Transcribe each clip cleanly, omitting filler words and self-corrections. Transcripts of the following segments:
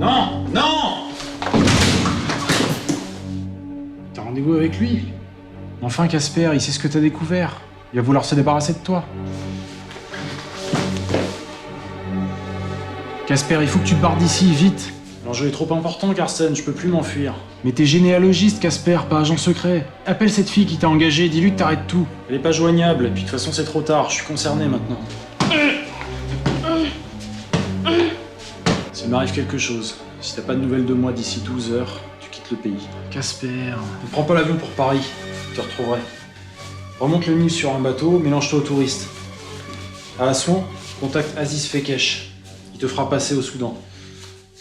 Non! Non! T'as rendez-vous avec lui? Enfin, Casper, il sait ce que t'as découvert. Il va vouloir se débarrasser de toi. Casper, il faut que tu te barres d'ici, vite. L'enjeu est trop important, Carsten, je peux plus m'enfuir. Mais t'es généalogiste, Casper, pas agent secret. Appelle cette fille qui t'a engagé, dis-lui que t'arrêtes tout. Elle est pas joignable, et puis de toute façon c'est trop tard, je suis concerné maintenant. S'il m'arrive quelque chose, si t'as pas de nouvelles de moi d'ici 12 heures, tu quittes le pays. Casper, ne prends pas l'avion pour Paris, je te retrouverai. Remonte le Nil sur un bateau, mélange-toi aux touristes. À Assouan, contacte Aziz Fekesh. Il te fera passer au Soudan.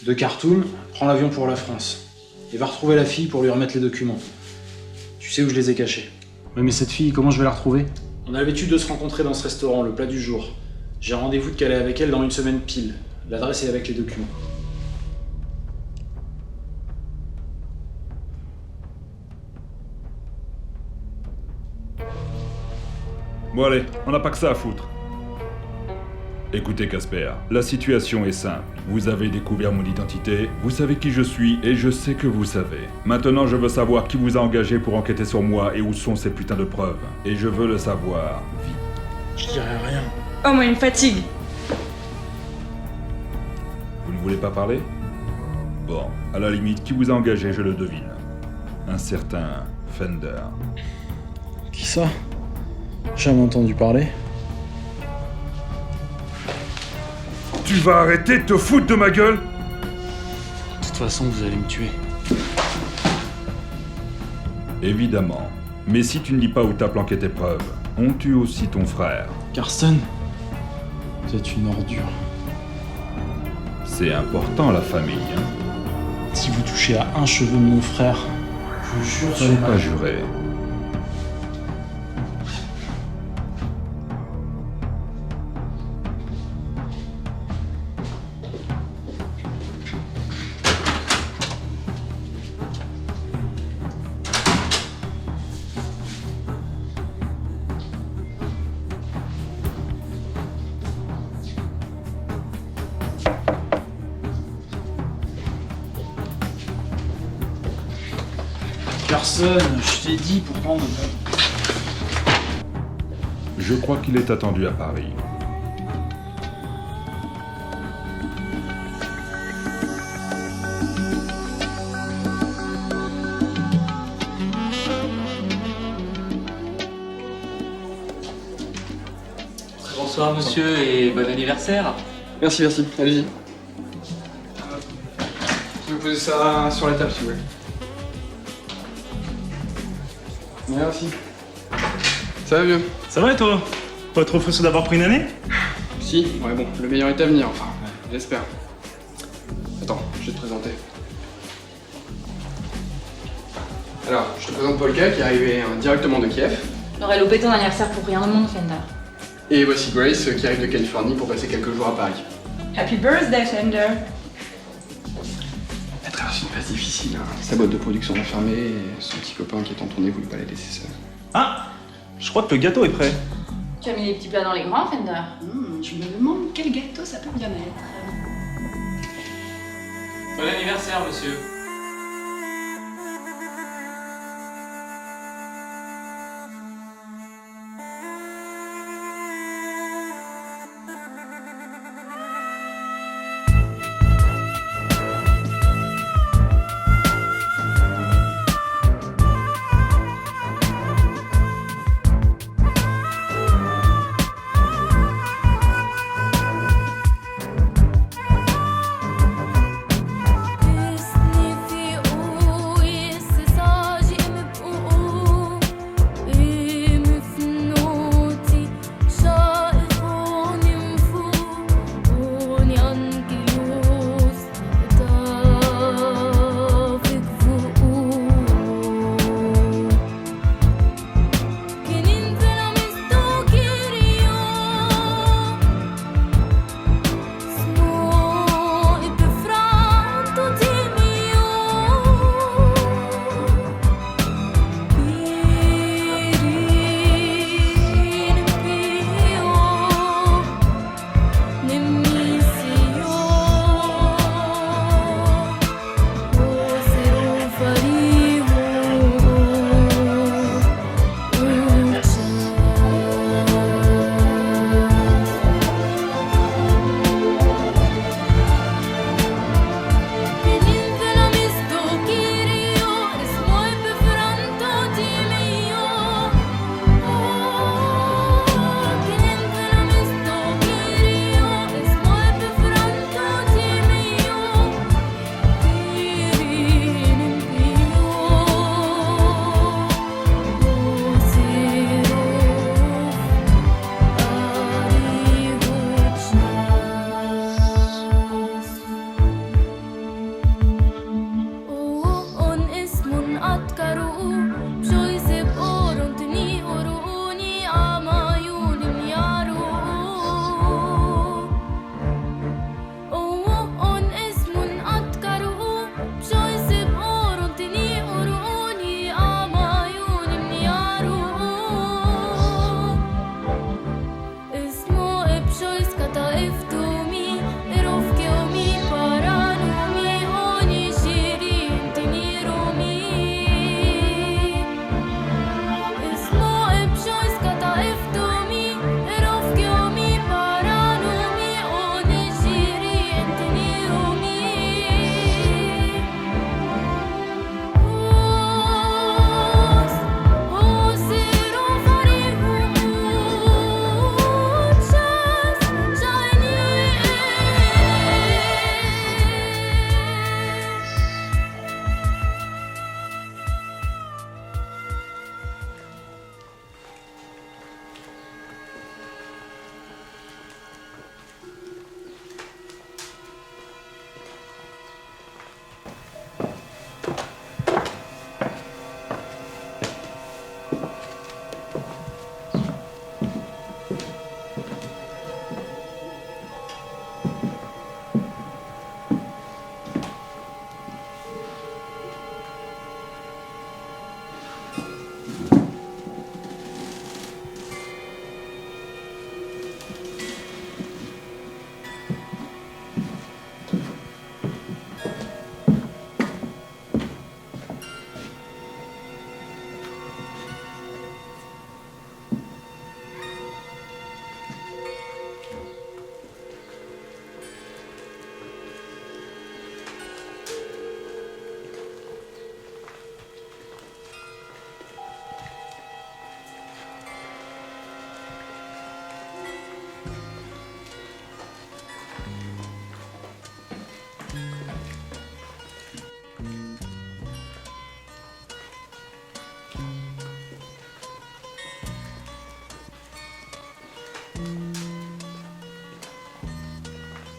De Khartoum, prends l'avion pour la France. Et va retrouver la fille pour lui remettre les documents. Tu sais où je les ai cachés. Ouais, mais cette fille, comment je vais la retrouver? On a l'habitude de se rencontrer dans ce restaurant, le plat du jour. J'ai rendez-vous de caler avec elle dans une semaine pile. L'adresse est avec les documents. Bon allez, on n'a pas que ça à foutre. Écoutez Casper, la situation est simple. Vous avez découvert mon identité, vous savez qui je suis et je sais que vous savez. Maintenant je veux savoir qui vous a engagé pour enquêter sur moi et où sont ces putains de preuves. Et je veux le savoir vite. Je dirai rien. Oh, moi, il me fatigue. Vous ne voulez pas parler? Bon, à la limite, qui vous a engagé, je le devine. Un certain Fender. Qui ça? Jamais entendu parler. Tu vas arrêter de te foutre de ma gueule? De toute façon, vous allez me tuer. Évidemment. Mais si tu ne dis pas où t'as planqué tes preuves, on tue aussi ton frère. Carsten, vous êtes une ordure. C'est important la famille, hein? Si vous touchez à un cheveu de mon frère, je vous jure sur Fallait ma... pas jurer. Carsten, je t'ai dit pourtant... Je crois qu'il est attendu à Paris. Bonsoir monsieur et bon anniversaire. Merci, allez-y. Je vais poser ça sur la table si vous voulez. Merci. Ça va bien? Ça va et toi? Pas trop frustré d'avoir pris une année? Si, ouais bon, le meilleur est à venir, enfin, j'espère. Attends, je vais te présenter. Alors, je te présente Polka qui est arrivé directement de Kiev. J'aurais loupé ton anniversaire pour rien au monde, Fender. Et voici Grace qui arrive de Californie pour passer quelques jours à Paris. Happy birthday, Fender. Elle traverse une phase difficile, hein. Sa boîte de production est fermée et son petit copain qui est en tournée voulait pas la laisser seule. Ah, je crois que le gâteau est prêt. Tu as mis les petits plats dans les grands, Fender? Je me demande quel gâteau ça peut bien être. Bon anniversaire monsieur. Pěsně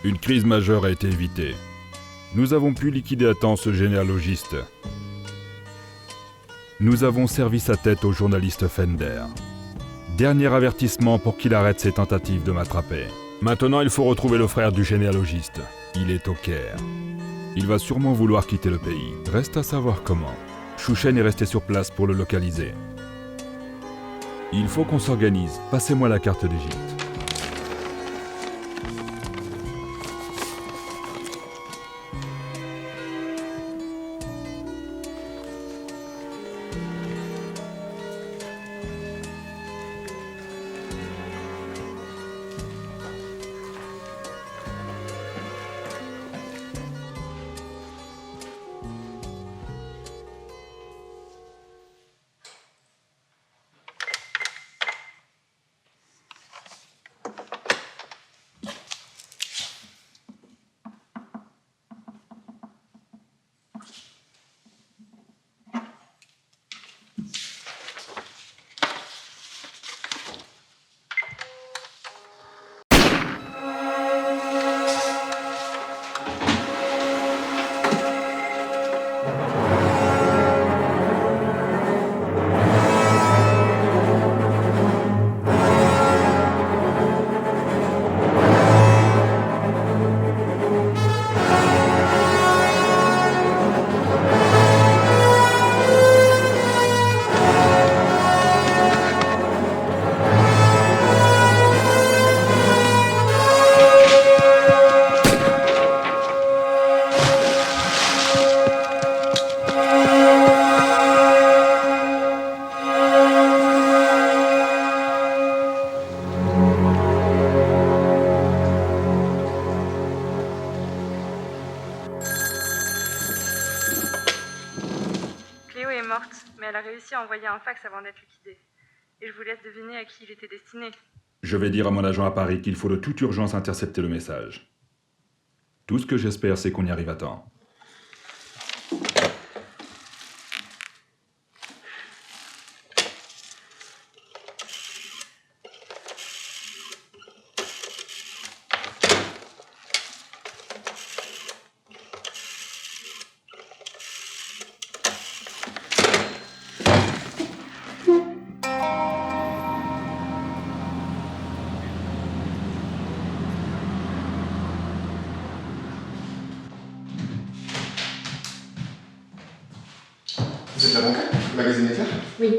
Une crise majeure a été évitée. Nous avons pu liquider à temps ce généalogiste. Nous avons servi sa tête au journaliste Fender. Dernier avertissement pour qu'il arrête ses tentatives de m'attraper. Maintenant, il faut retrouver le frère du généalogiste. Il est au Caire. Il va sûrement vouloir quitter le pays. Reste à savoir comment. Chouchen est resté sur place pour le localiser. Il faut qu'on s'organise. Passez-moi la carte d'Égypte. Cléo est morte, mais elle a réussi à envoyer un fax avant d'être liquidée. Et je vous laisse deviner à qui il était destiné. Je vais dire à mon agent à Paris qu'il faut de toute urgence intercepter le message. Tout ce que j'espère, c'est qu'on y arrive à temps. Vous êtes la banque, le magazine Éclair? Oui,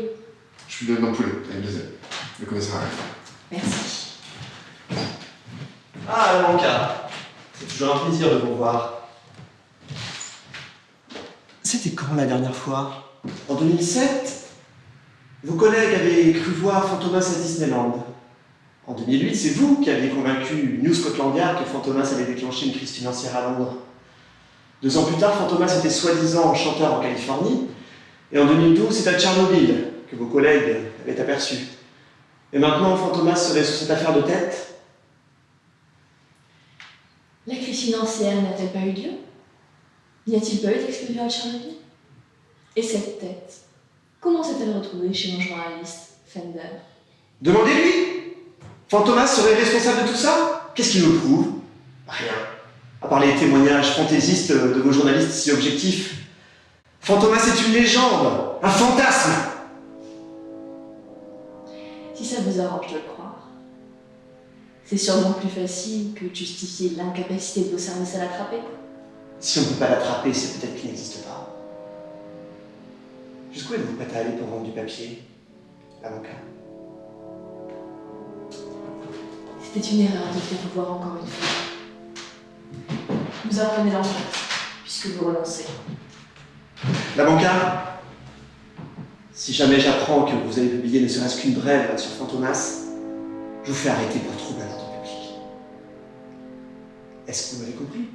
Je suis le Poulet, la MDZ, le commissariat. merci. Ah, Lanka, c'est toujours un plaisir de vous voir. C'était quand la dernière fois? En 2007? Vos collègues avaient cru voir Fantomas à Disneyland. En 2008, c'est vous qui aviez convaincu New Scotland Yard que Fantomas allait déclencher une crise financière à Londres. 2 ans plus tard, Fantomas était soi-disant chanteur en Californie, et en 2012, c'est à Tchernobyl que vos collègues avaient aperçu. Et maintenant, Fantomas serait sur cette affaire de tête? La crise financière n'a-t-elle pas eu lieu? N'y a-t-il pas eu d'explosion à Tchernobyl? Et cette tête, comment s'est-elle retrouvée chez mon journaliste, Fender? Demandez-lui! Fantomas serait responsable de tout ça? Qu'est-ce qu'il me prouve? Rien. À part les témoignages fantaisistes de vos journalistes si objectifs. Fantomas est une légende, un fantasme! Si ça vous arrange de le croire, c'est sûrement plus facile que de justifier l'incapacité de vos services à l'attraper. Si on ne peut pas l'attraper, c'est peut-être qu'il n'existe pas. Jusqu'où êtes-vous prête à aller pour vendre du papier, l'avocat? C'était une erreur de faire vous voir encore une fois. Nous allons mener l'enquête, puisque vous renoncez. La banca, si jamais j'apprends que vous avez publié ne serait-ce qu'une brève sur Fantomas, je vous fais arrêter pour trouble à l'ordre public. Est-ce que vous m'avez compris?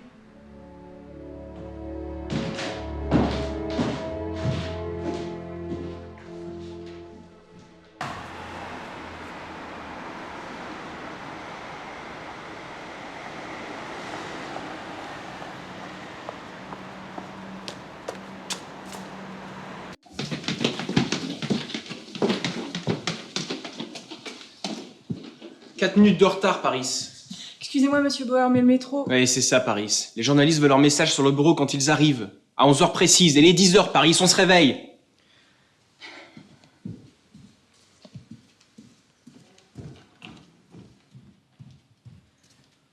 « 4 minutes de retard, Paris. Qu'est-ce Excusez-moi, monsieur Bauer, mais le métro... Ouais, c'est ça, Paris. Les journalistes veulent leur message sur le bureau quand ils arrivent. À 11h précises. Et les 10h, Paris, on se réveille.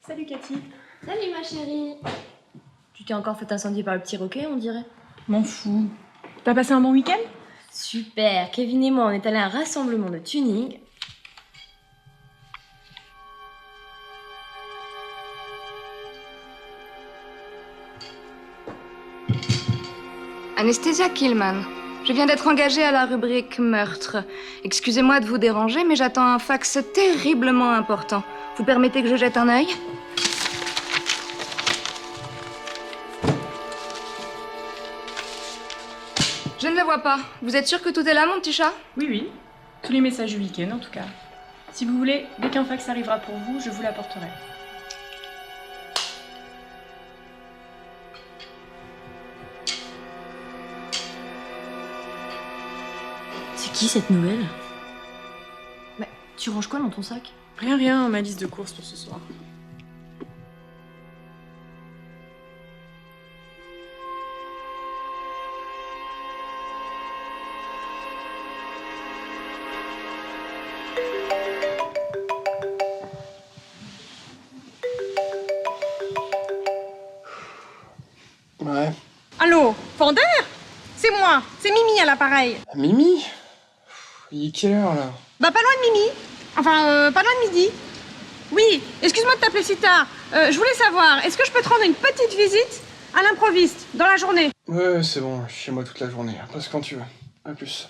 Salut, Cathy. Salut ma chérie. Tu t'es encore fait incendier par le petit roquet, on dirait. M'en fous. T'as passé un bon week-end? Super, Kevin et moi on est allés à un rassemblement de tuning. Anastasia Killman. Je viens d'être engagée à la rubrique meurtre. Excusez-moi de vous déranger, mais j'attends un fax terriblement important. Vous permettez que je jette un œil? Je ne le vois pas. Vous êtes sûr que tout est là, mon petit chat? Oui, oui. Tous les messages du week-end, en tout cas. Si vous voulez, dès qu'un fax arrivera pour vous, je vous l'apporterai. C'est qui cette nouvelle? Bah, tu ranges quoi dans ton sac? Rien, ma liste de courses pour ce soir. Ouais. Allô, Fonder? C'est moi, c'est Mimi à l'appareil. Mimi? Il est quelle heure, là? Bah pas loin de Mimi. Enfin, pas loin de midi. Oui, excuse-moi de t'appeler si tard. Je voulais savoir, est-ce que je peux te rendre une petite visite à l'improviste, dans la journée? Ouais, c'est bon, je suis chez moi toute la journée. Passe quand tu veux. À plus.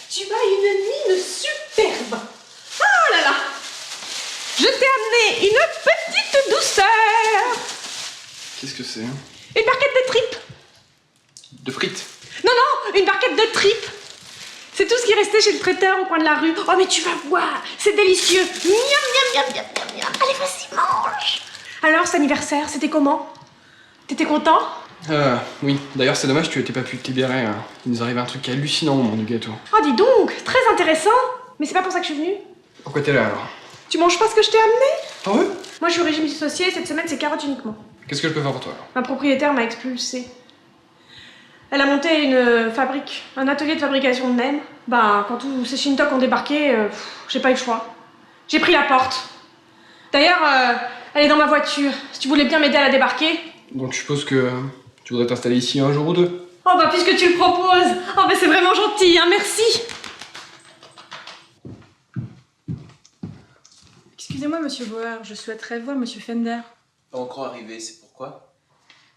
Tu as une mine superbe. Oh là là. Je t'ai amené une petite douceur. Qu'est-ce que c'est? Une barquette de tripes. De frites? Non, une barquette de tripes. C'est tout ce qui restait chez le traiteur au coin de la rue. Oh mais tu vas voir, c'est délicieux. Miam, miam, miam, miam, miam, miam. Allez, vas-y, mange. Alors, cet anniversaire, c'était comment? T'étais content? Oui. D'ailleurs, c'est dommage, tu n'étais pas pu te libérer. Hein. Il nous arrive un truc hallucinant au moment du gâteau. Oh, dis donc, très intéressant. Mais c'est pas pour ça que je suis venue. Pourquoi t'es là, alors? Tu manges pas ce que je t'ai amené? Ah ouais? Moi, je suis au régime dissocié et cette semaine, c'est carottes uniquement. Qu'est-ce que je peux faire pour toi, alors? Ma propriétaire m'a expulsée. Elle a monté une fabrique, un atelier de fabrication de nems. Bah, quand tous ces Shintok ont débarqué, j'ai pas eu le choix. J'ai pris la porte. D'ailleurs, elle est dans ma voiture. Si tu voulais bien m'aider à la débarquer. Donc je suppose que tu voudrais t'installer ici un jour ou deux? Oh bah puisque tu le proposes. Oh bah c'est vraiment gentil, hein, merci. Excusez-moi, monsieur Bauer, je souhaiterais voir monsieur Fender. Pas encore arrivé, c'est pourquoi?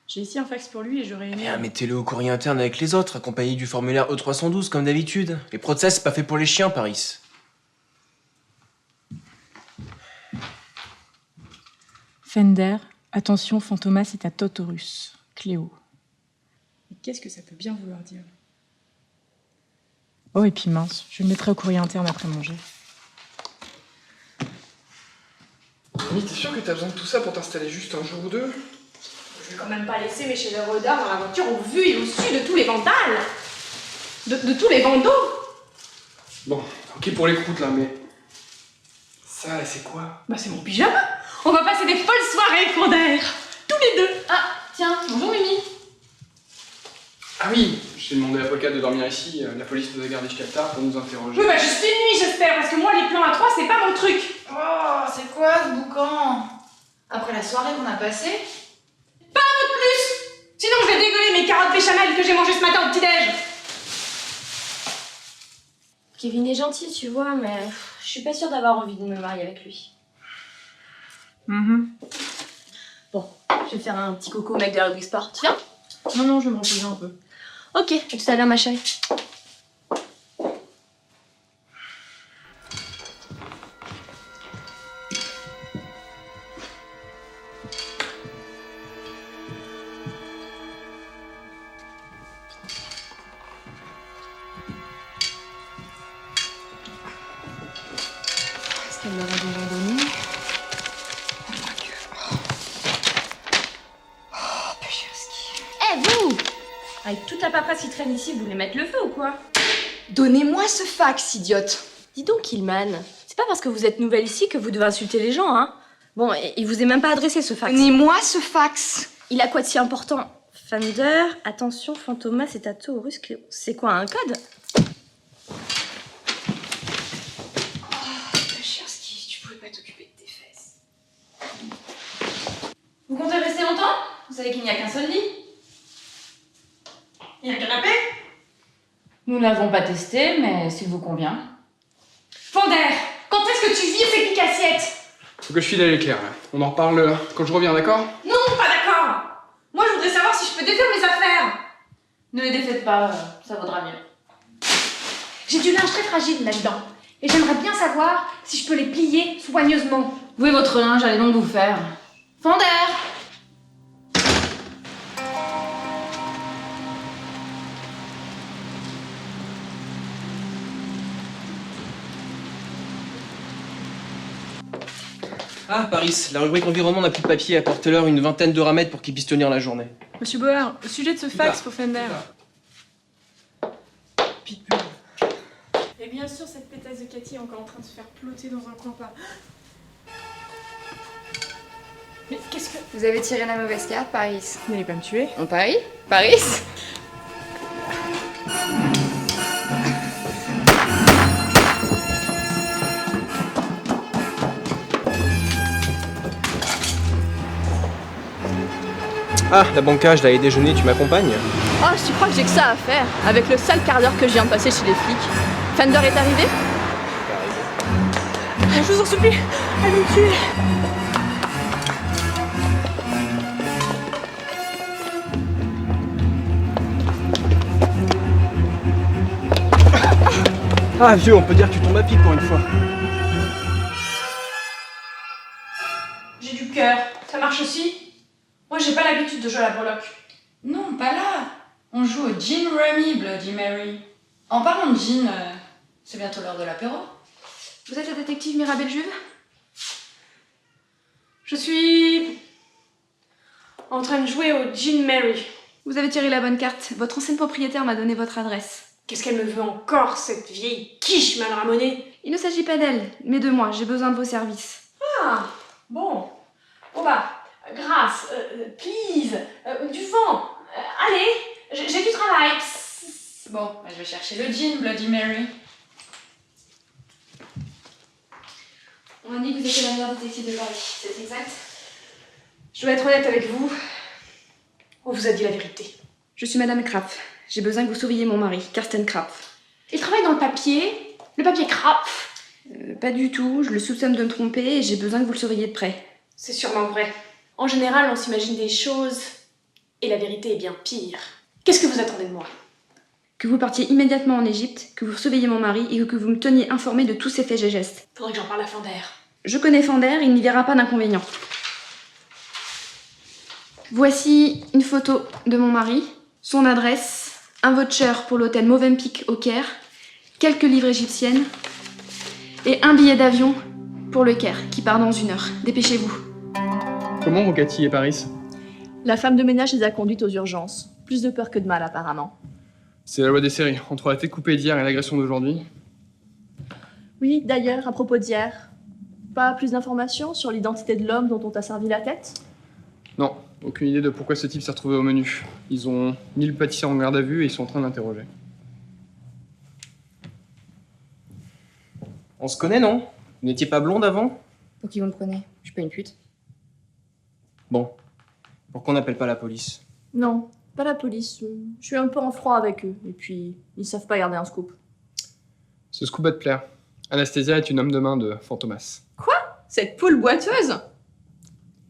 J'ai ici un fax pour lui et j'aurais aimé... Mettez-le au courrier interne avec les autres, accompagné du formulaire E312 comme d'habitude. Les procès, c'est pas fait pour les chiens, Paris. Fender, attention, Fantomas est à Totorus. Cléo. Mais qu'est-ce que ça peut bien vouloir dire? Oh, et puis mince, je le mettrai au courrier interne après manger. Mimi, t'es sûr que t'as besoin de tout ça pour t'installer juste un jour ou deux? Je vais quand même pas laisser mes chefs-d'œuvre dans la voiture au vu et au su de tous les vandales. De tous les bandeaux. Bon, ok pour les croûtes là, mais... Ça, là, c'est quoi? Bah c'est mon pyjama. On va passer des folles soirées, Fonder. Tous les deux. Ah, tiens, bonjour Mimi. Ah oui, j'ai demandé à Polka de dormir ici, la police nous a gardés jusqu'à tard pour nous interroger. Oui bah juste une nuit j'espère, parce que moi les plans à 3 c'est pas mon truc. Oh, c'est quoi ce boucan? Après la soirée qu'on a passée? Pas un mot de plus. Sinon je vais dégueuler mes carottes béchamel que j'ai mangées ce matin au petit-déj. Kevin est gentil, tu vois, mais je suis pas sûre d'avoir envie de me marier avec lui. Bon, je vais faire un petit coco au mec de la rubrique sport. Tu viens? Non, je vais me reposer un peu. Ok, à tout à l'heure ma chérie. Avec toute la paperasse qui traîne ici, vous voulez mettre le feu ou quoi? Donnez-moi ce fax, idiote. Dis donc, Ilman, c'est pas parce que vous êtes nouvelle ici que vous devez insulter les gens, hein. Bon, il vous est même pas adressé ce fax. Donnez-moi ce fax. Il a quoi de si important? Fender, attention, Fantomas et Taurus, Cléo. C'est quoi, un code? Cherski, tu pouvais pas t'occuper de tes fesses. Vous comptez rester longtemps? Vous savez qu'il n'y a qu'un seul lit? Il y a un canapé? Nous n'avons pas testé, mais s'il vous convient. Fonder, quand est-ce que tu vires ces piques assiettes? Faut que je file à l'éclair, là. On en reparle quand je reviens, d'accord? Non, pas d'accord. Moi, je voudrais savoir si je peux défaire mes affaires. Ne les défaites pas, ça vaudra mieux. J'ai du linge très fragile là-dedans. Et j'aimerais bien savoir si je peux les plier soigneusement. Où est votre linge? Allez donc vous faire. Fender! Ah, Paris, la rubrique environnement n'a plus de papier. Apportez-leur une vingtaine de ramètres pour qu'ils puissent tenir la journée. Monsieur Bauer, au sujet de ce fax pour Fender. Et bien sûr, cette pétasse de Cathy est encore en train de se faire plotter dans un coin pas. Mais qu'est-ce que... Vous avez tiré la mauvaise carte, Paris. Vous n'allez pas me tuer? En Paris? Paris? Ah, la banca, je l'avais déjeuner, tu m'accompagnes? Oh, tu crois que j'ai que ça à faire avec le sale quart d'heure que je viens de passer chez les flics? Fender est arrivé? Je vous en supplie, allez me tuer. Ah, vieux, on peut dire que tu tombes à pic pour une fois. J'ai du cœur. Ça marche aussi? Moi, j'ai pas l'habitude de jouer à la breloque. Non, pas là. On joue au Gin Rummy, Bloody Mary. En parlant de gin, c'est bientôt l'heure de l'apéro. Vous êtes la détective Mirabelle Juve? Je suis en train de jouer au Gin Mary. Vous avez tiré la bonne carte. Votre ancienne propriétaire m'a donné votre adresse. Qu'est-ce qu'elle me veut encore, cette vieille quiche mal ramonée? Il ne s'agit pas d'elle, mais de moi. J'ai besoin de vos services. Ah, bon. Bon bah, grâce, please, du vent. Allez, j'ai du travail. Psst. Bon, je vais chercher le gin, Bloody Mary. On m'a dit que vous étiez la meilleure détective de Paris. C'est exact? Je dois être honnête avec vous. On vous a dit la vérité. Je suis Madame Krapf. J'ai besoin que vous surveilliez mon mari, Karsten Krapf. Il travaille dans le papier Krapf. Pas du tout. Je le soupçonne de me tromper et j'ai besoin que vous le surveilliez de près. C'est sûrement vrai. En général, on s'imagine des choses et la vérité est bien pire. Qu'est-ce que vous attendez de moi? Que vous partiez immédiatement en Égypte, que vous surveilliez mon mari et que vous me teniez informé de tous ses faits et gestes. Faudrait que j'en parle à Fender. Je connais Fender, il n'y verra pas d'inconvénient. Voici une photo de mon mari, son adresse, un voucher pour l'hôtel Movenpick au Caire, quelques livres égyptiennes et un billet d'avion pour le Caire qui part dans 1 heure. Dépêchez-vous. Comment vont Cathy et Paris? La femme de ménage les a conduites aux urgences. Plus de peur que de mal apparemment. C'est la loi des séries. Entre la tête coupée d'hier et l'agression d'aujourd'hui. Oui, d'ailleurs, à propos d'hier, pas plus d'informations sur l'identité de l'homme dont on t'a servi la tête? Non, aucune idée de pourquoi ce type s'est retrouvé au menu. Ils ont mis le pâtissier en garde à vue et ils sont en train d'interroger. On se connaît, non? Vous n'étiez pas blonde avant? Pour qui vous me prenez? Je suis pas une pute. Bon. Pourquoi on n'appelle pas la police? Non, pas la police. Je suis un peu en froid avec eux. Et puis, ils savent pas garder un scoop. Ce scoop va te plaire. Anastasia est une homme de main de Fantomas. Quoi? Cette poule boiteuse?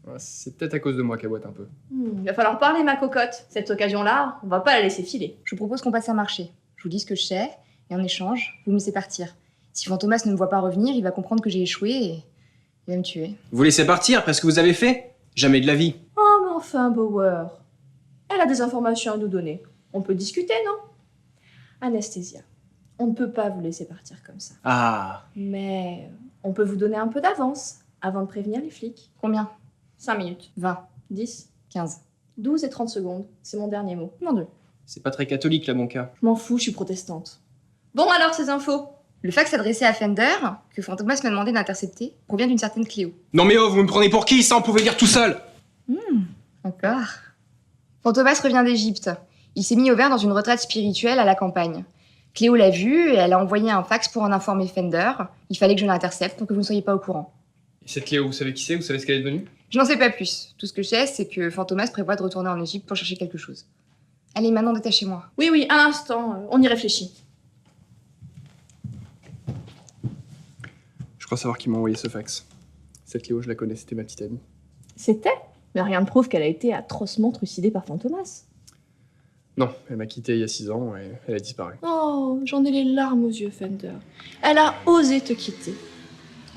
Ouais, c'est peut-être à cause de moi qu'elle boite un peu. Il va falloir parler, ma cocotte. Cette occasion-là, on va pas la laisser filer. Je vous propose qu'on passe un marché. Je vous dis ce que je sais, et en échange, vous me laissez partir. Si Fantomas ne me voit pas revenir, il va comprendre que j'ai échoué et il va me tuer. Vous laissez partir après ce que vous avez fait? Jamais de la vie. Oh, mais enfin, Bauer. Elle a des informations à nous donner. On peut discuter, non? Anastasia, on ne peut pas vous laisser partir comme ça. Ah. Mais on peut vous donner un peu d'avance avant de prévenir les flics. Combien? 5 minutes. 20. 10. 15. 12 et 30 secondes. C'est mon dernier mot. Mon Dieu. C'est pas très catholique là, mon cas. Je m'en fous, je suis protestante. Bon, alors, ces infos. Le fax adressé à Fender, que Fantomas m'a demandé d'intercepter, provient d'une certaine Cléo. Non mais oh, vous me prenez pour qui? Ça, on pouvait lire tout seul. Encore. Fantomas revient d'Égypte. Il s'est mis au vert dans une retraite spirituelle à la campagne. Cléo l'a vu et elle a envoyé un fax pour en informer Fender. Il fallait que je l'intercepte pour que vous ne soyez pas au courant. Et cette Cléo, vous savez qui c'est? Vous savez ce qu'elle est devenue? Je n'en sais pas plus. Tout ce que je sais, c'est que Fantomas prévoit de retourner en Égypte pour chercher quelque chose. Allez, maintenant détachez-moi. Oui, un instant, on y réfléchit. Je crois savoir qui m'a envoyé ce fax. Cette Cléo, je la connais, c'était ma petite amie. C'était? Mais rien ne prouve qu'elle a été atrocement trucidée par Fantomas. Non, elle m'a quitté il y a 6 ans et elle a disparu. Oh, j'en ai les larmes aux yeux, Fender. Elle a osé te quitter.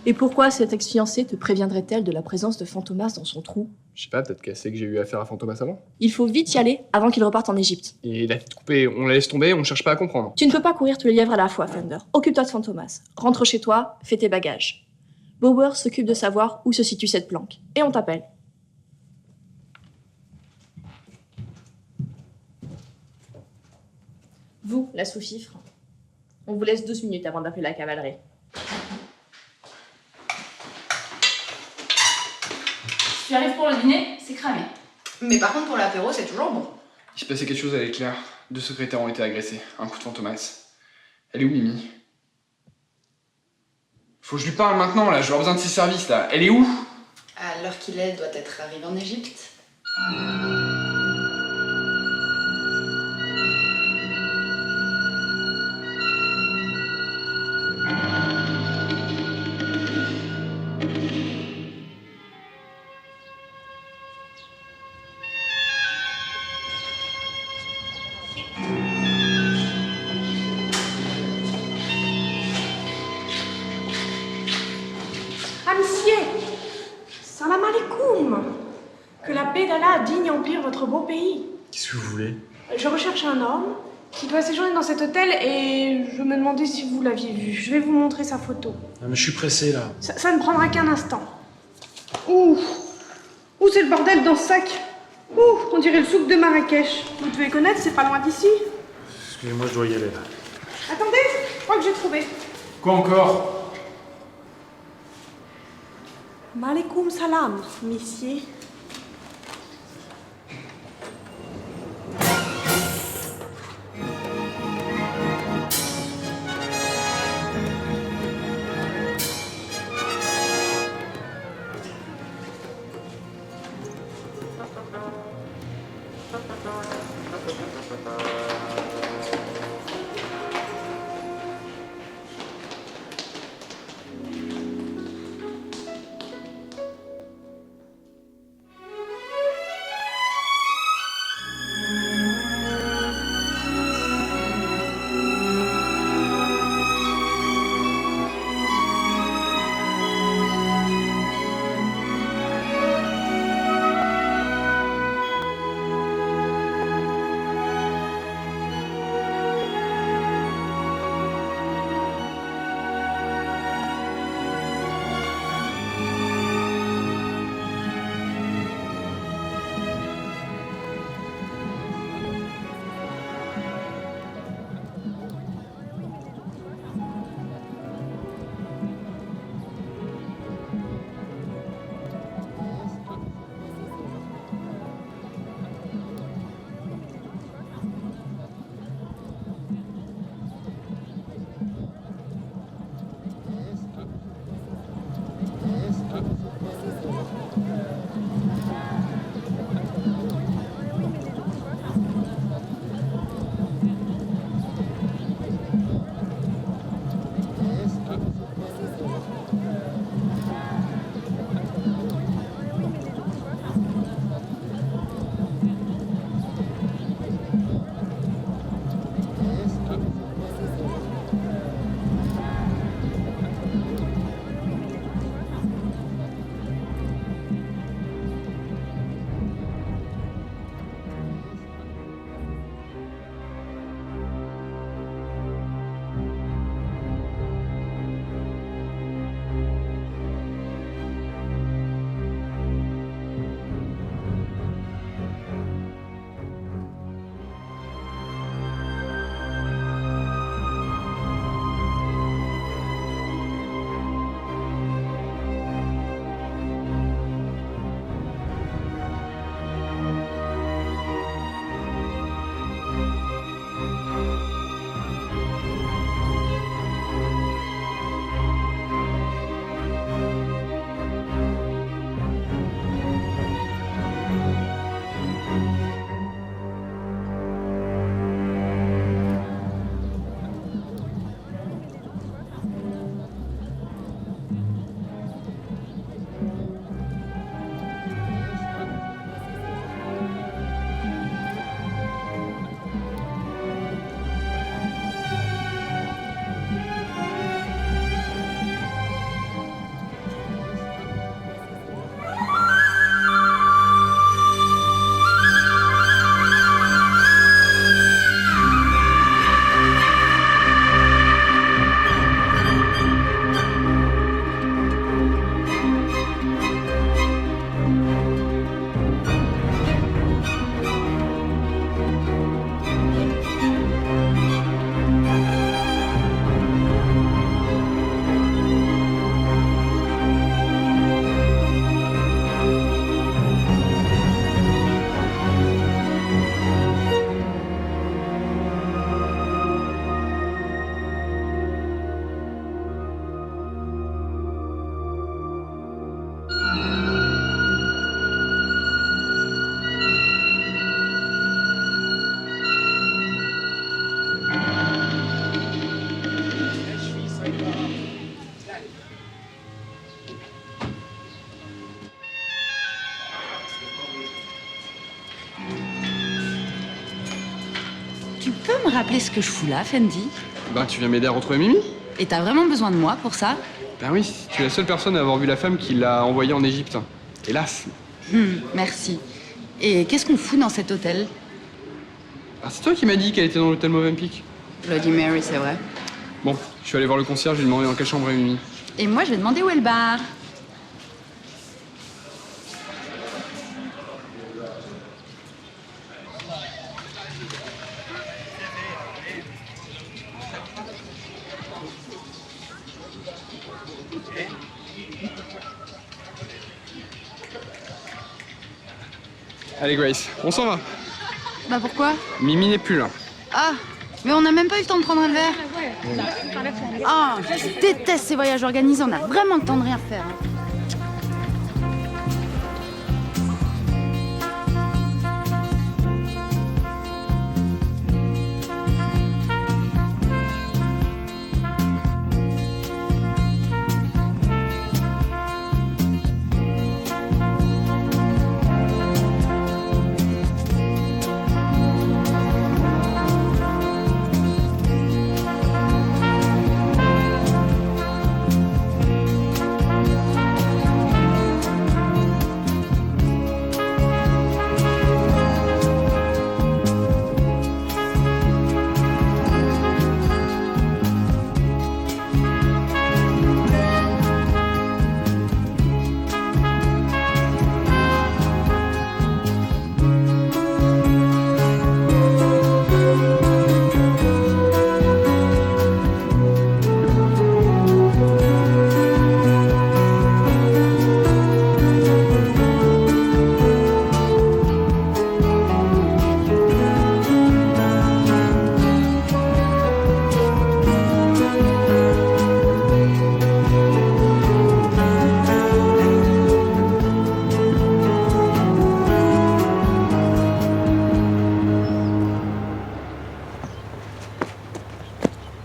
Et pourquoi cette ex-fiancée te préviendrait-elle de la présence de Fantomas dans son trou? Je sais pas, peut-être qu'elle sait que j'ai eu affaire à Fantomas avant. Il faut vite y aller avant qu'il reparte en Égypte. Et la tête coupée, on la laisse tomber, on cherche pas à comprendre. Tu ne peux pas courir tous les lièvres à la fois, Fender. Occupe-toi de Fantomas. Rentre chez toi, fais tes bagages. Bauer s'occupe de savoir où se situe cette planque. Et on t'appelle. Vous, la sous-fifre, on vous laisse 12 minutes avant d'appeler la cavalerie. Si tu arrives pour le dîner, c'est cramé. Mais par contre, pour l'apéro, c'est toujours bon. Il se passait quelque chose avec Claire. 2 secrétaires ont été agressés. Un coup de Fantomas. Elle est où, Mimi? Faut que je lui parle maintenant, là. Je vais avoir besoin de ses services, là. Elle est où? À l'heure qu'il est, elle doit être arrivée en Égypte. Amitié, salam alaikum. Que la paix d'Allah digne empire votre beau pays. Qu'est-ce que vous voulez? Je recherche un homme qui doit séjourner dans cet hôtel et je me demandais si vous l'aviez vu. Je vais vous montrer sa photo. Ah, mais je suis pressé là. Ça ne prendra qu'un instant. Ouh, c'est le bordel dans ce sac. Ouh, on dirait le souk de Marrakech. Vous devez connaître, c'est pas loin d'ici. Excusez-moi, je dois y aller là. Attendez, je crois que j'ai trouvé. Quoi encore? Malekoum salam, messieurs. Tu peux me rappeler ce que je fous là, Fendi? Ben, tu viens m'aider à retrouver Mimi? Et t'as vraiment besoin de moi pour ça? Ben oui, tu es la seule personne à avoir vu la femme qui l'a envoyée en Égypte. Hélas. Merci. Et qu'est-ce qu'on fout dans cet hôtel? Ah, c'est toi qui m'as dit qu'elle était dans l'hôtel Movenpick. Bloody Mary, c'est vrai. Bon, je suis allé voir le concierge, j'ai demandé dans quelle chambre est Mimi. Et moi, je vais demander où est le bar. Allez Grace, on s'en va. Bah pourquoi? Mimi n'est plus là. Ah, mais on n'a même pas eu le temps de prendre un verre. Ah, je déteste ces voyages organisés, on a vraiment le temps de rien faire.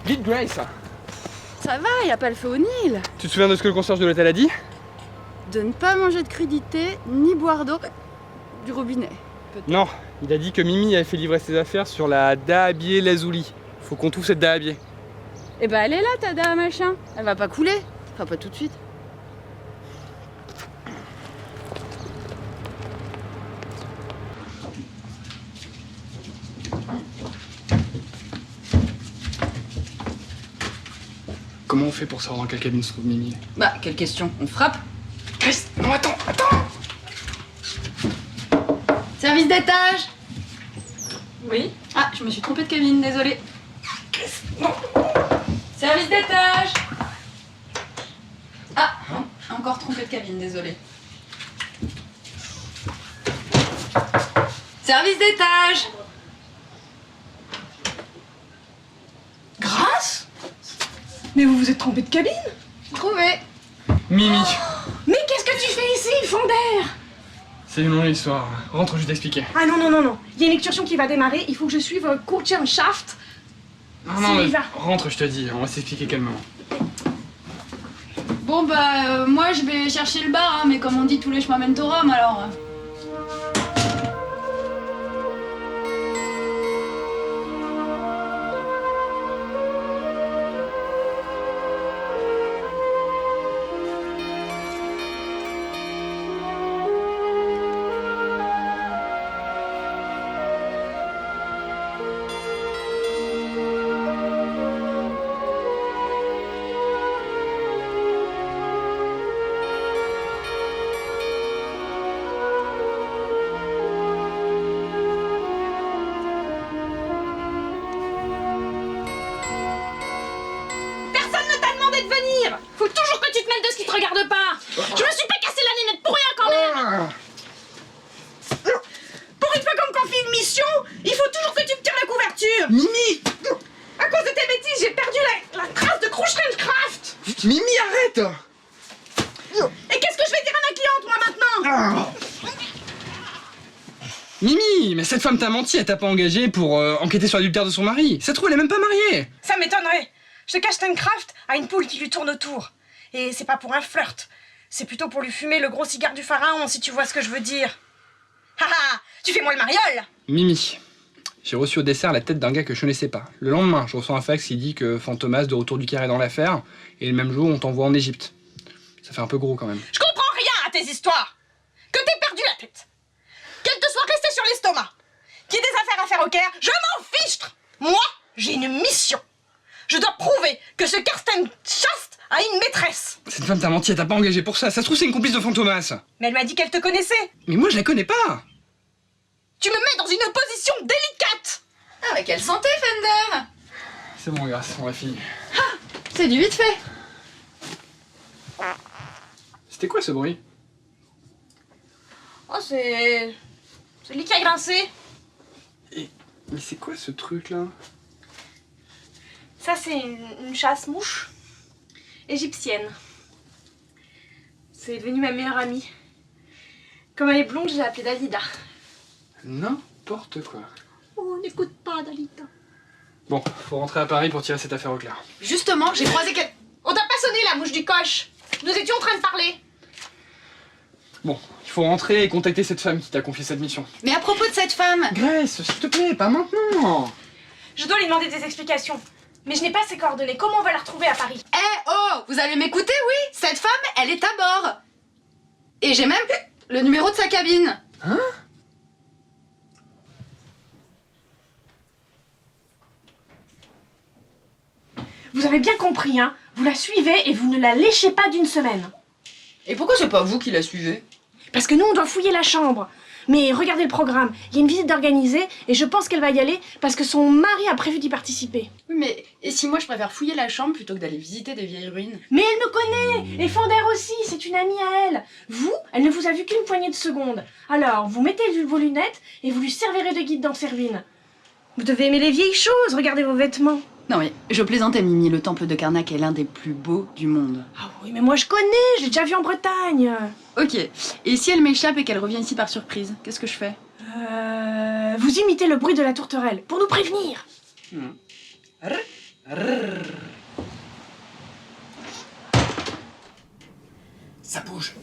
Vite Grace. Ça va, y a pas le feu au Nil. Tu te souviens de ce que le concierge de l'hôtel a dit? De ne pas manger de crudité, ni boire d'eau du robinet. Non, il a dit que Mimi avait fait livrer ses affaires sur la Dahabie Lazuli. Faut qu'on trouve cette Dahabie. Eh ben elle est là, ta dame, machin. Elle va pas couler. Enfin, pas tout de suite. Comment on fait pour savoir dans quelle cabine se trouve Mimi? Bah, quelle question? On frappe? Grace, non, attends. Service d'étage. Oui? Ah, je me suis trompée de cabine, désolée. Non. Service d'étage. Ah, non, encore trompée de cabine, désolée. Service d'étage. Grâce? Mais vous vous êtes trompé de cabine? Trouvé. Mimi. Mais qu'est-ce que tu fais ici, Fonder? C'est une longue histoire. Rentre, je vais t'expliquer. Ah non. Il y a une excursion qui va démarrer, il faut que je suive Kurtjenschaft. Non, mais rentre, je te dis. On va s'expliquer calmement. Bon bah, moi je vais chercher le bar, hein, mais comme on dit, tous les chemins mènent au Rhum, alors... Faut toujours que tu te mêles de ce qui te regarde pas. Je me suis pas cassé la nénette pour rien quand même. Pour une fois qu'on me confie une mission, il faut toujours que tu me tires la couverture. Mimi. À cause de tes bêtises, j'ai perdu la trace de Kruschenkraft. Mimi, arrête. Et qu'est-ce que je vais dire à ma cliente, moi, maintenant? Mimi, mais cette femme t'a menti, elle t'a pas engagée pour enquêter sur l'adultère de son mari. Ça se trouve, elle est même pas mariée. Ça m'étonnerait. Je sais qu'Astenkraft a une poule qui lui tourne autour. Et c'est pas pour un flirt. C'est plutôt pour lui fumer le gros cigare du pharaon, si tu vois ce que je veux dire. Haha, tu fais moi le mariole. Mimi, J'ai reçu au dessert la tête d'un gars que je connaissais pas. Le lendemain, je reçois un fax qui dit que Fantomas de retour du Caire est dans l'affaire, et le même jour, on t'envoie en Égypte. Ça fait un peu gros quand même. Je comprends rien à tes histoires. Que t'aies perdu la tête. Qu'elle te soit restée sur l'estomac. Qu'il y ait des affaires à faire au Caire, je m'en fiche. Moi, j'ai une mission. Je dois prouver que ce Karsten chaste a une maîtresse. Cette femme t'a menti, elle t'a pas engagé pour ça. Ça se trouve, c'est une complice de Fantomas. Mais elle m'a dit qu'elle te connaissait. Mais moi, je la connais pas. Tu me mets dans une position délicate. Ah, mais quelle santé, Fender! C'est bon, grâce, on a fini. Ah, c'est du vite fait. C'était quoi ce bruit? Oh, c'est le lit qui a grincé. Mais c'est quoi ce truc là? Ça, c'est une chasse-mouche égyptienne. C'est devenu ma meilleure amie. Comme elle est blonde, je l'ai appelée Dalida. N'importe quoi. Oh, n'écoute pas, Dalida. Bon, faut rentrer à Paris pour tirer cette affaire au clair. Justement, j'ai croisé quel... On t'a pas sonné la mouche du coche. Nous étions en train de parler. Bon, il faut rentrer et contacter cette femme qui t'a confié cette mission. Mais à propos de cette femme... Grace, s'il te plaît, pas maintenant. Je dois lui demander des explications. Mais je n'ai pas ses coordonnées. Comment on va la retrouver à Paris? Oh, vous allez m'écouter, oui? Cette femme, elle est à bord. Et j'ai même le numéro de sa cabine. Hein? Vous avez bien compris, hein? Vous la suivez et vous ne la léchez pas d'une semaine. Et pourquoi c'est pas vous qui la suivez? Parce que nous, on doit fouiller la chambre. Mais regardez le programme. Il y a une visite d'organiser et je pense qu'elle va y aller parce que son mari a prévu d'y participer. Oui, mais et si moi je préfère fouiller la chambre plutôt que d'aller visiter des vieilles ruines? Mais elle me connaît. Et Fender aussi, c'est une amie à elle. Vous, elle ne vous a vu qu'une poignée de secondes. Alors, vous mettez vos lunettes et vous lui servirez de guide dans ses ruines. Vous devez aimer les vieilles choses. Regardez vos vêtements. Non mais, je plaisantais, Mimi, le temple de Karnak est l'un des plus beaux du monde. Ah oui, mais moi je connais, j'ai déjà vu en Bretagne. Ok, et si elle m'échappe et qu'elle revient ici par surprise, qu'est-ce que je fais? Vous imitez le bruit de la tourterelle, pour nous prévenir. Ça bouge.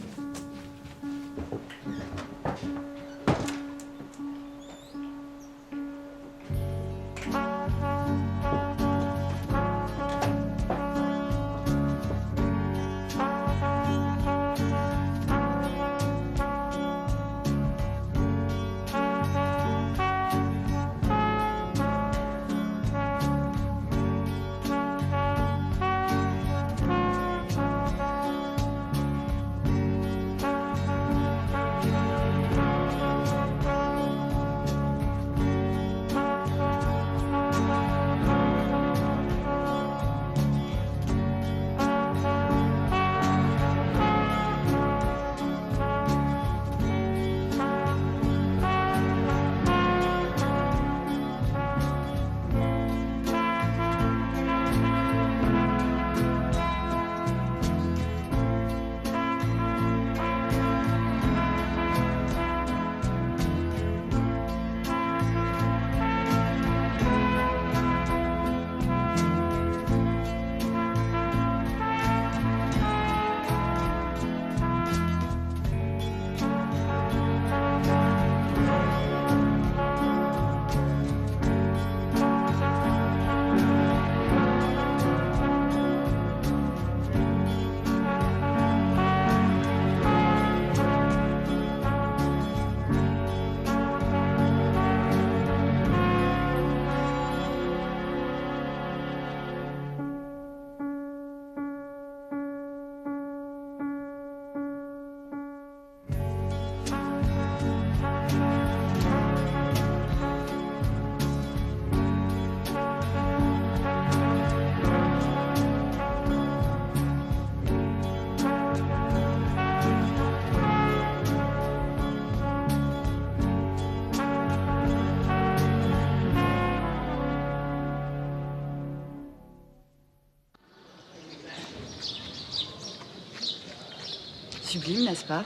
Sublime, n'est-ce pas?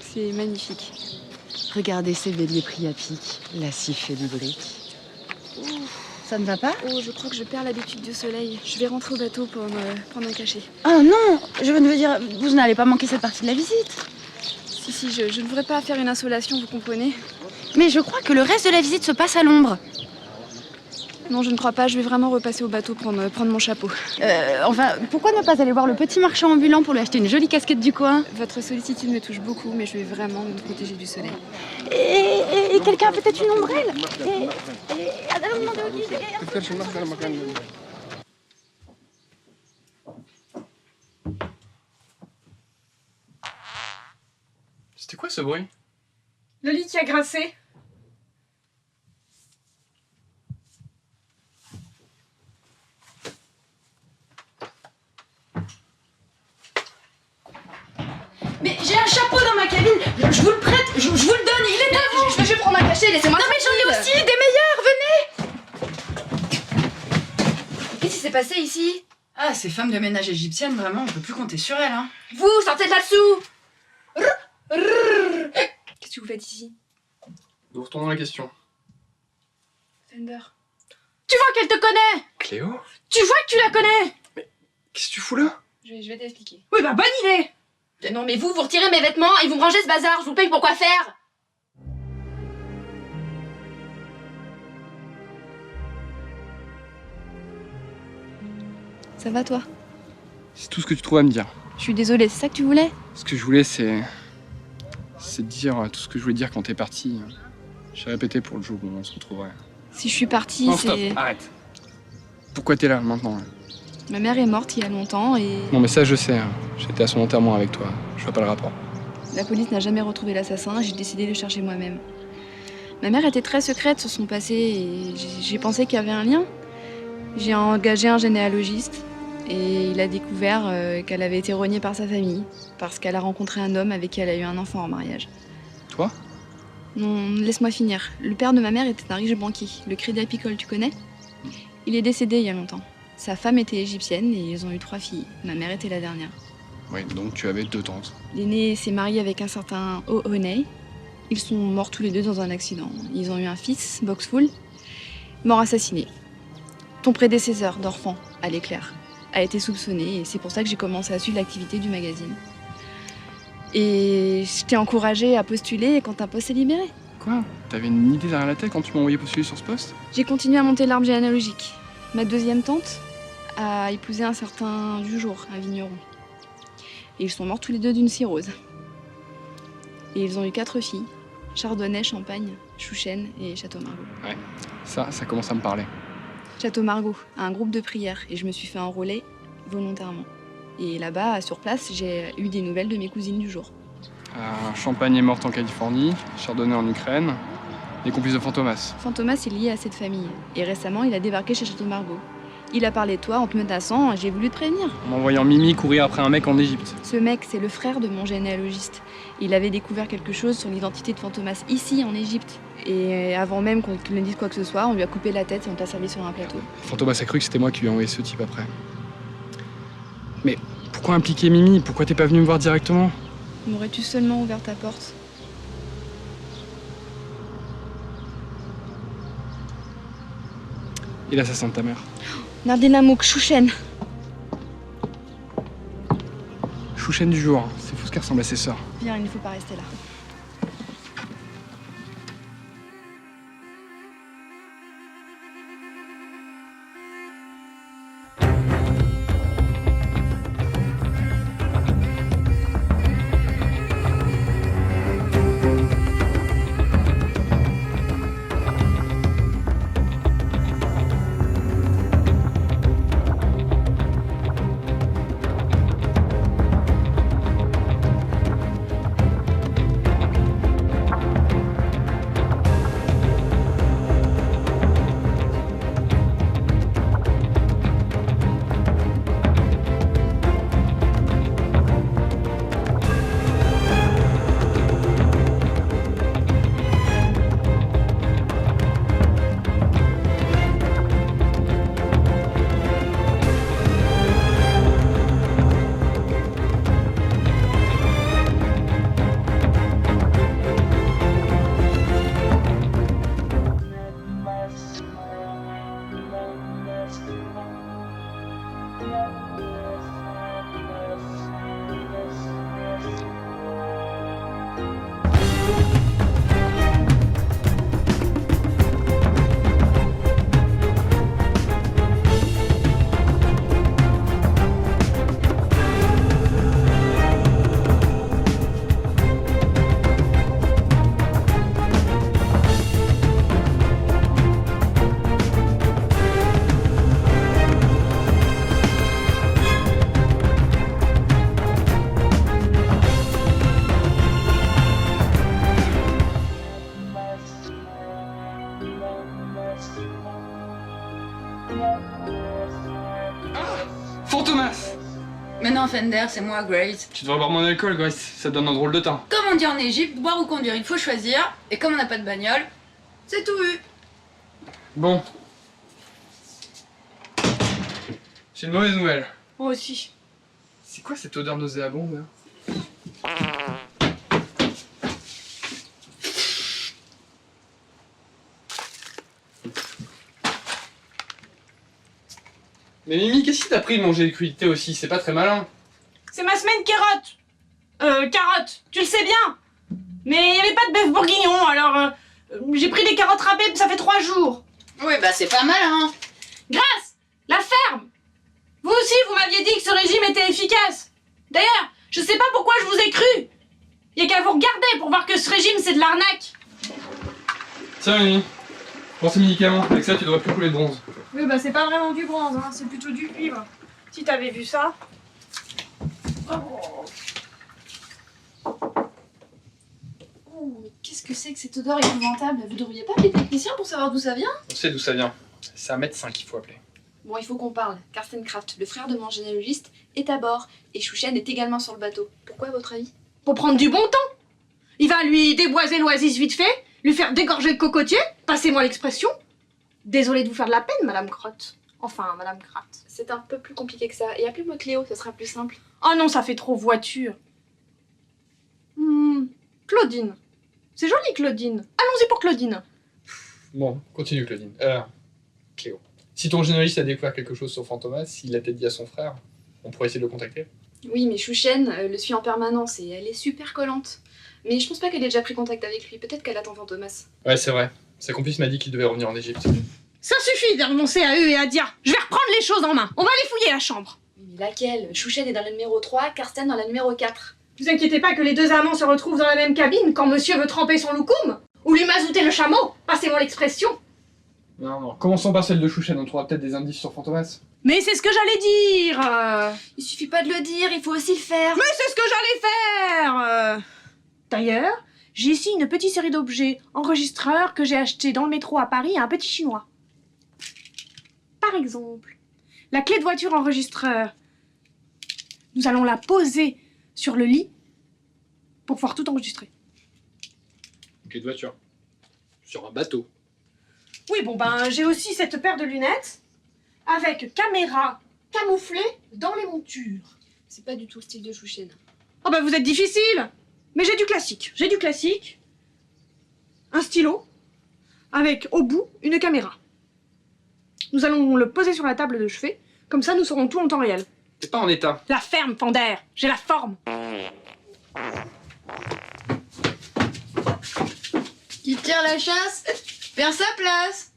C'est magnifique. Regardez ces béliers pris à pic, lascifs et lubriques. Ça ne va pas? Oh, je crois que je perds l'habitude du soleil. Je vais rentrer au bateau pour me prendre un cachet. Oh non! Je veux dire, vous n'allez pas manquer cette partie de la visite. Si, je ne voudrais pas faire une insolation, vous comprenez? Mais je crois que le reste de la visite se passe à l'ombre. Non, je ne crois pas. Je vais vraiment repasser au bateau prendre mon chapeau. Enfin, pourquoi ne pas aller voir le petit marchand ambulant pour lui acheter une jolie casquette du coin? Votre sollicitude me touche beaucoup, mais je vais vraiment me protéger du soleil. Et quelqu'un a peut-être une ombrelle? Allons demander au guide. C'était quoi ce bruit? Le lit qui a grincé. Mais j'ai un chapeau dans ma cabine. Je vous le prête, je vous le donne, il est à vous. Je vais prendre un cachet, laissez-moi. Non mais j'en ai aussi des meilleurs, venez. Qu'est-ce qui s'est passé ici? Ah, ces femmes de ménage égyptiennes, vraiment, on peut plus compter sur elles, hein. Vous, sortez de là-dessous. Qu'est-ce que vous faites ici? Nous retournons à la question. Fender. Tu vois qu'elle te connaît. Cléo? Tu vois que tu la connais. Qu'est-ce que tu fous là? Je vais t'expliquer. Oui, bah bonne idée. Non mais vous retirez mes vêtements et vous me rangez ce bazar, je vous paye pour quoi faire? Ça va toi? C'est tout ce que tu trouves à me dire. Je suis désolée, c'est ça que tu voulais? Ce que je voulais, c'est dire tout ce que je voulais dire quand t'es parti. J'ai répété pour le jour où on se retrouverait. Si je suis partie, Non, c'est... stop, arrête. Pourquoi t'es là maintenant là? Ma mère est morte il y a longtemps et... Non mais ça je sais, hein. J'étais à son enterrement avec toi, je vois pas le rapport. La police n'a jamais retrouvé l'assassin, j'ai décidé de le chercher moi-même. Ma mère était très secrète sur son passé et j'ai pensé qu'il y avait un lien. J'ai engagé un généalogiste et il a découvert qu'elle avait été rognée par sa famille parce qu'elle a rencontré un homme avec qui elle a eu un enfant en mariage. Toi? Non, laisse-moi finir. Le père de ma mère était un riche banquier, le Crédit Agricole, tu connais? Il est décédé il y a longtemps. Sa femme était égyptienne et ils ont eu 3 filles. Ma mère était la dernière. Oui, donc tu avais 2 tantes. L'aîné s'est marié avec un certain O'Honey. Ils sont morts tous les deux dans un accident. Ils ont eu un fils, Boxful, mort assassiné. Ton prédécesseur d'Orphan, à l'éclair, a été soupçonné et c'est pour ça que j'ai commencé à suivre l'activité du magazine. Et je t'ai encouragée à postuler quand un poste est libéré. Quoi? T'avais une idée derrière la tête quand tu m'as envoyé postuler sur ce poste? J'ai continué à monter l'arbre généalogique. Ma deuxième tante a épousé un certain Dujour, un vigneron. Et ils sont morts tous les deux d'une cirrhose. Et ils ont eu 4 filles. Chardonnay, Champagne, Chouchen et Château Margaux. Ouais, ça commence à me parler. Château Margaux a un groupe de prière et je me suis fait enrôler volontairement. Et là-bas, sur place, j'ai eu des nouvelles de mes cousines du jour. Champagne est morte en Californie, Chardonnay en Ukraine, les complices de Fantomas. Fantomas est lié à cette famille. Et récemment, il a débarqué chez Château Margaux. Il a parlé de toi en te menaçant et j'ai voulu te prévenir. En envoyant Mimi courir après un mec en Égypte. Ce mec, c'est le frère de mon généalogiste. Il avait découvert quelque chose sur l'identité de Fantomas ici, en Égypte. Et avant même qu'on ne dise quoi que ce soit, on lui a coupé la tête et on t'a servi sur un plateau. Fantomas a cru que c'était moi qui lui ai envoyé ce type après. Mais pourquoi impliquer Mimi? Pourquoi t'es pas venu me voir directement? M'aurais-tu seulement ouvert ta porte? Et l'assassin de ta mère? Nardina Mouk, Chouchen. Chouchen du jour, c'est fou ce qu'elle ressemble à ses sœurs. Viens, il ne faut pas rester là. Mais non, Fender, c'est moi, Grace. Tu devrais boire mon alcool, Grace, ça te donne un drôle de teint. Comme on dit en Égypte, boire ou conduire, il faut choisir. Et comme on n'a pas de bagnole, c'est tout eu. Bon. J'ai une mauvaise nouvelle. Moi aussi. C'est quoi cette odeur nauséabonde, là? Mais Mimi, qu'est-ce qui t'a pris de manger les crudités aussi? C'est pas très malin. C'est ma semaine carotte. Carotte, tu le sais bien. Mais il y avait pas de bœuf bourguignon, alors j'ai pris des carottes râpées, ça fait 3 jours. Oui, bah c'est pas malin. Grâce, la ferme. Vous aussi, vous m'aviez dit que ce régime était efficace. D'ailleurs, je sais pas pourquoi je vous ai cru. Y a qu'à vous regarder pour voir que ce régime, c'est de l'arnaque. Tiens, Mimi, prends ces médicaments. Avec ça, tu devrais plus couler de bronze. Oui, bah c'est pas vraiment du bronze, hein, c'est plutôt du cuivre. Si t'avais vu ça. Oh, mais qu'est-ce que c'est que cette odeur épouvantable? Vous devriez pas appeler technicien pour savoir d'où ça vient? On sait d'où ça vient. C'est un médecin qu'il faut appeler. Bon, il faut qu'on parle. Karsten Kraft, le frère de mon généalogiste, est à bord. Et Chouchen est également sur le bateau. Pourquoi, à votre avis? Pour prendre du bon temps. Il va lui déboiser l'oasis vite fait, lui faire dégorger le cocotier, passez-moi l'expression. Désolée de vous faire de la peine, Madame Crotte. Enfin, Madame Kraft. C'est un peu plus compliqué que ça. Et appelez-moi Cléo, ce sera plus simple. Oh non, ça fait trop voiture. Claudine. C'est joli, Claudine. Allons-y pour Claudine. Bon, continue, Claudine. Cléo. Si ton généaliste a découvert quelque chose sur Fantomas, s'il l'a peut-être dit à son frère, on pourrait essayer de le contacter. Oui, mais Chouchen le suit en permanence et elle est super collante. Mais je pense pas qu'elle ait déjà pris contact avec lui. Peut-être qu'elle attend Fantomas. Ouais, c'est vrai. Sa complice m'a dit qu'il devait revenir en Égypte. Ça suffit de renoncer à eux et à dire « Je vais reprendre les choses en main. On va aller fouiller la chambre. » Mais laquelle? Chouchen est dans la numéro 3, Karsten dans la numéro 4. Vous inquiétez pas que les deux amants se retrouvent dans la même cabine quand monsieur veut tremper son loukoum ou lui mazouter le chameau. Passez-moi l'expression. Non. Commençons par celle de Chouchen, on trouvera peut-être des indices sur Fantomas. Mais c'est ce que j'allais dire. Il suffit pas de le dire, il faut aussi le faire. Mais c'est ce que j'allais faire. D'ailleurs, j'ai ici une petite série d'objets enregistreurs que j'ai achetés dans le métro à Paris à un petit chinois. Par exemple, la clé de voiture enregistreur. Nous allons la poser sur le lit pour pouvoir tout enregistrer. Une clé de voiture. Sur un bateau. Oui, bon ben, j'ai aussi cette paire de lunettes avec caméra camouflée dans les montures. C'est pas du tout le style de Chouchen. Oh ben, vous êtes difficile. Mais j'ai du classique. J'ai du classique. Un stylo avec au bout une caméra. Nous allons le poser sur la table de chevet. Comme ça, nous saurons tout en temps réel. T'es pas en état. La ferme, Fender. J'ai la forme. Qui tire la chasse perd sa place.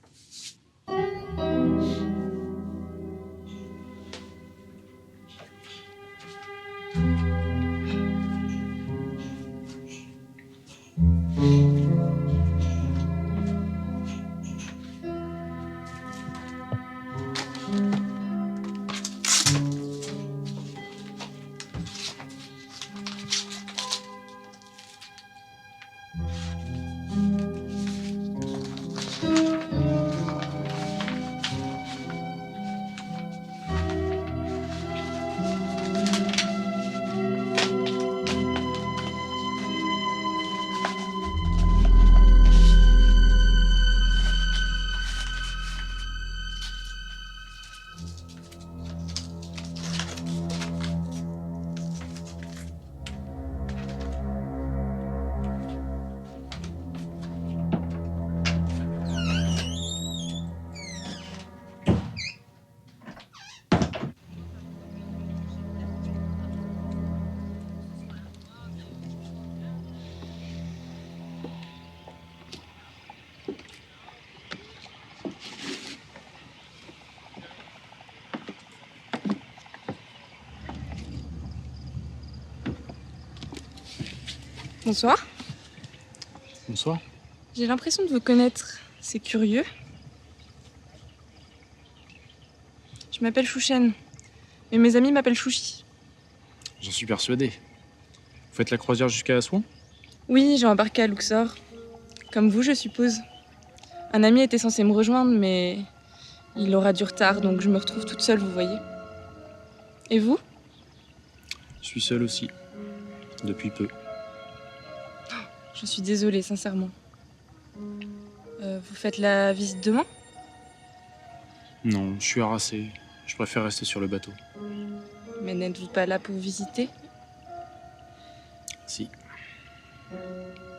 Bonsoir. Bonsoir. J'ai l'impression de vous connaître. C'est curieux. Je m'appelle Chouchen. Mais mes amis m'appellent Chouchi. J'en suis persuadé. Vous faites la croisière jusqu'à Assouan? Oui, j'ai embarqué à Luxor. Comme vous, je suppose. Un ami était censé me rejoindre, mais il aura du retard, donc je me retrouve toute seule, vous voyez. Et vous? Je suis seul aussi. Depuis peu. Je suis désolée, sincèrement. Vous faites la visite demain? Non, je suis harassé. Je préfère rester sur le bateau. Mais n'êtes-vous pas là pour visiter? Si.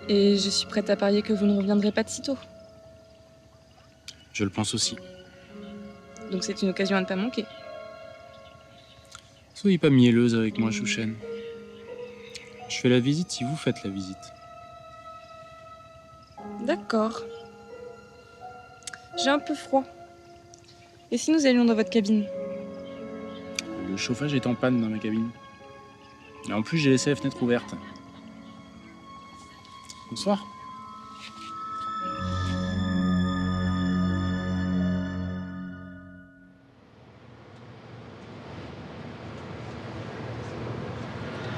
Et je suis prête à parier que vous ne reviendrez pas de sitôt. Je le pense aussi. Donc c'est une occasion à ne pas manquer. Soyez pas mielleuse avec moi, Chouchen. Je fais la visite si vous faites la visite. D'accord. J'ai un peu froid. Et si nous allions dans votre cabine? Le chauffage est en panne dans ma cabine. Et en plus, j'ai laissé la fenêtre ouverte. Bonsoir.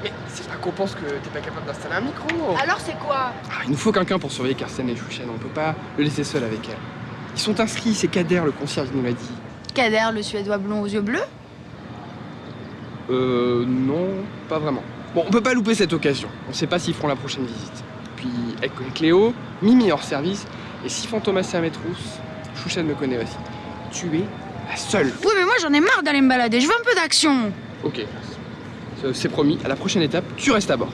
Mais c'est pas qu'on pense que t'es pas capable d'installer un micro. Alors c'est quoi? Il nous faut quelqu'un pour surveiller Karsten et Chouchen, on peut pas le laisser seul avec elle. Ils sont inscrits, c'est Kader, le concierge, nous l'a dit. Kader, le Suédois blond aux yeux bleus? Non, pas vraiment. Bon, on peut pas louper cette occasion. On sait pas s'ils feront la prochaine visite. Puis, elle connaît Cléo, Mimi hors service, et si Fantomas est à mes trousses, Chouchen me connaît aussi. Tu es la seule. Oui, mais moi j'en ai marre d'aller me balader, je veux un peu d'action. Ok, c'est promis, à la prochaine étape, tu restes à bord.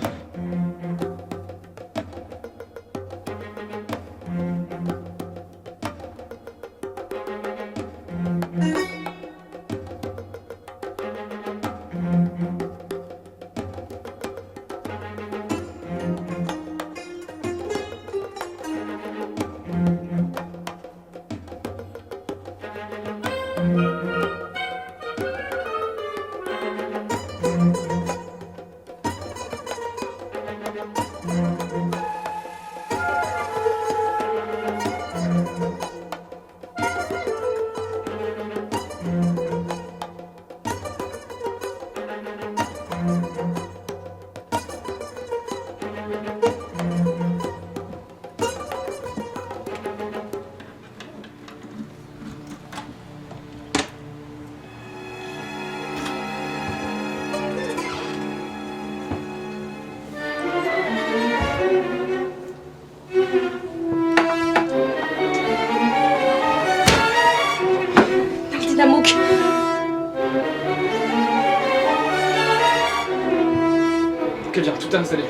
Ok, bien, tout est installé.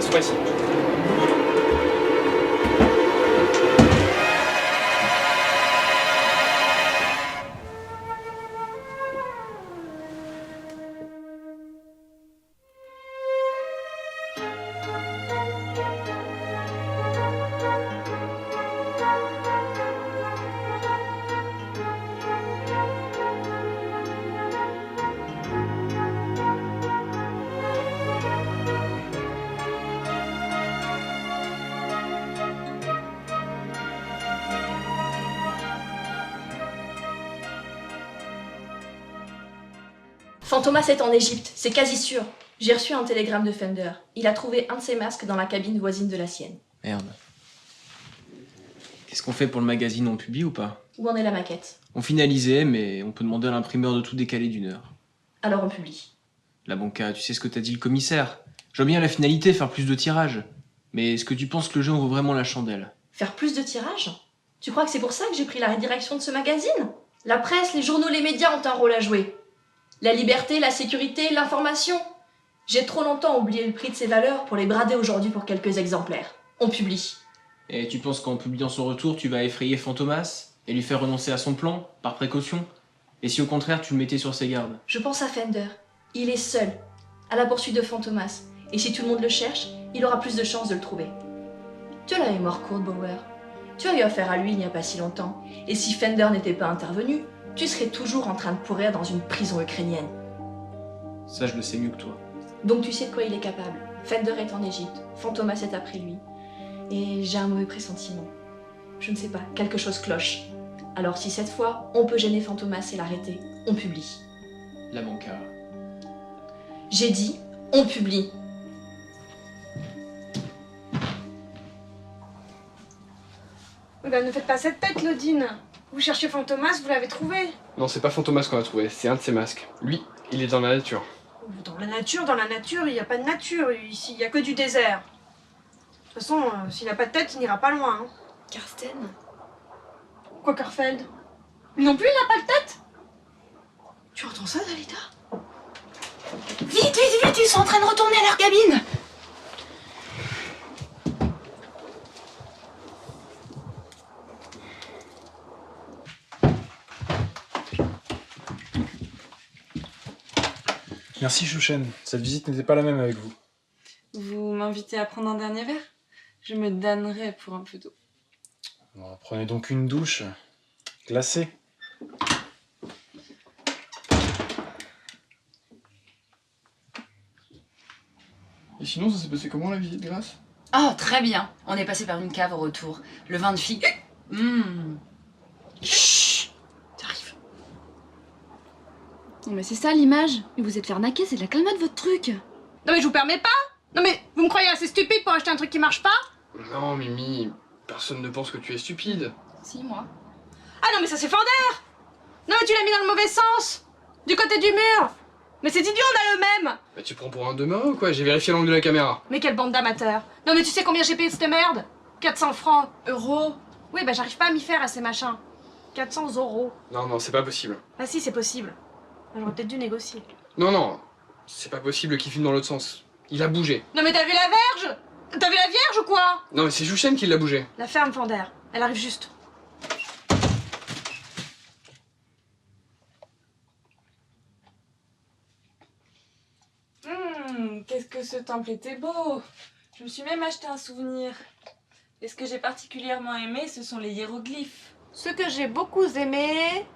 Sois ici. Fantomas est en Égypte, c'est quasi sûr. J'ai reçu un télégramme de Fender. Il a trouvé un de ses masques dans la cabine voisine de la sienne. Merde. Qu'est-ce qu'on fait pour le magazine? On publie ou pas? Où en est la maquette? On finalisait, mais on peut demander à l'imprimeur de tout décaler d'une heure. Alors on publie. La banca, tu sais ce que t'as dit le commissaire. Je vois bien la finalité, faire plus de tirages. Mais est-ce que tu penses que le jeu en vaut vraiment la chandelle? Faire plus de tirages? Tu crois que c'est pour ça que j'ai pris la rédirection de ce magazine? La presse, les journaux, les médias ont un rôle à jouer. La liberté, la sécurité, l'information. J'ai trop longtemps oublié le prix de ces valeurs pour les brader aujourd'hui pour quelques exemplaires. On publie. Et tu penses qu'en publiant son retour, tu vas effrayer Fantomas et lui faire renoncer à son plan, par précaution? Et si au contraire, tu le mettais sur ses gardes? Je pense à Fender. Il est seul, à la poursuite de Fantomas. Et si tout le monde le cherche, il aura plus de chances de le trouver. Tu as la mémoire courte, Bauer. Tu as eu affaire à lui il n'y a pas si longtemps. Et si Fender n'était pas intervenu, tu serais toujours en train de pourrir dans une prison ukrainienne. Ça, je le sais mieux que toi. Donc tu sais de quoi il est capable. Fender est en Égypte, Fantomas est après lui. Et j'ai un mauvais pressentiment. Je ne sais pas, quelque chose cloche. Alors si cette fois, on peut gêner Fantomas et l'arrêter, on publie. La banca. J'ai dit, on publie. Bah, ne faites pas cette tête, Claudine. Vous cherchez Fantomas, vous l'avez trouvé. Non, c'est pas Fantomas qu'on a trouvé, c'est un de ses masques. Lui, il est dans la nature. Dans la nature, il n'y a pas de nature. Ici, il n'y a que du désert. De toute façon, s'il n'a pas de tête, il n'ira pas loin. Hein. Karsten? Quoi, Karfeld? Lui non plus, il n'a pas de tête? Tu entends ça, Dalida? Vite, ils sont en train de retourner à leur cabine. Merci Chouchen, cette visite n'était pas la même avec vous. Vous m'invitez à prendre un dernier verre? Je me damnerais pour un peu d'eau. Bon, prenez donc une douche glacée. Et sinon, ça s'est passé comment la visite, Grâce? Oh, très bien. On est passé par une cave au retour. Le vin de figue. Chut! J'arrive. Non mais c'est ça l'image. Mais vous êtes fait arnaquer, c'est de la calmade votre truc. Non mais je vous permets pas. Non mais vous me croyez assez stupide pour acheter un truc qui marche pas? Non, Mimi, personne ne pense que tu es stupide. Si, moi. Ah non mais ça c'est Fender. Non mais tu l'as mis dans le mauvais sens. Du côté du mur. Mais c'est idiot, on a le même. Bah, tu prends pour un demeuré ou quoi? J'ai vérifié l'angle de la caméra. Mais quelle bande d'amateurs. Non mais tu sais combien j'ai payé cette merde? 400 francs. Euros? Oui bah j'arrive pas à m'y faire à ces machins. 400 euros. Non, c'est pas possible. Ah si, c'est possible. J'aurais peut-être dû négocier. Non, c'est pas possible qu'il filme dans l'autre sens. Il a bougé. Non mais t'as vu la verge? T'as vu la vierge ou quoi? Non, mais c'est Chouchen qui l'a bougé. La ferme, Fender. Elle arrive juste. Qu'est-ce que ce temple était beau! Je me suis même acheté un souvenir. Et ce que j'ai particulièrement aimé, ce sont les hiéroglyphes. Ce que j'ai beaucoup aimé,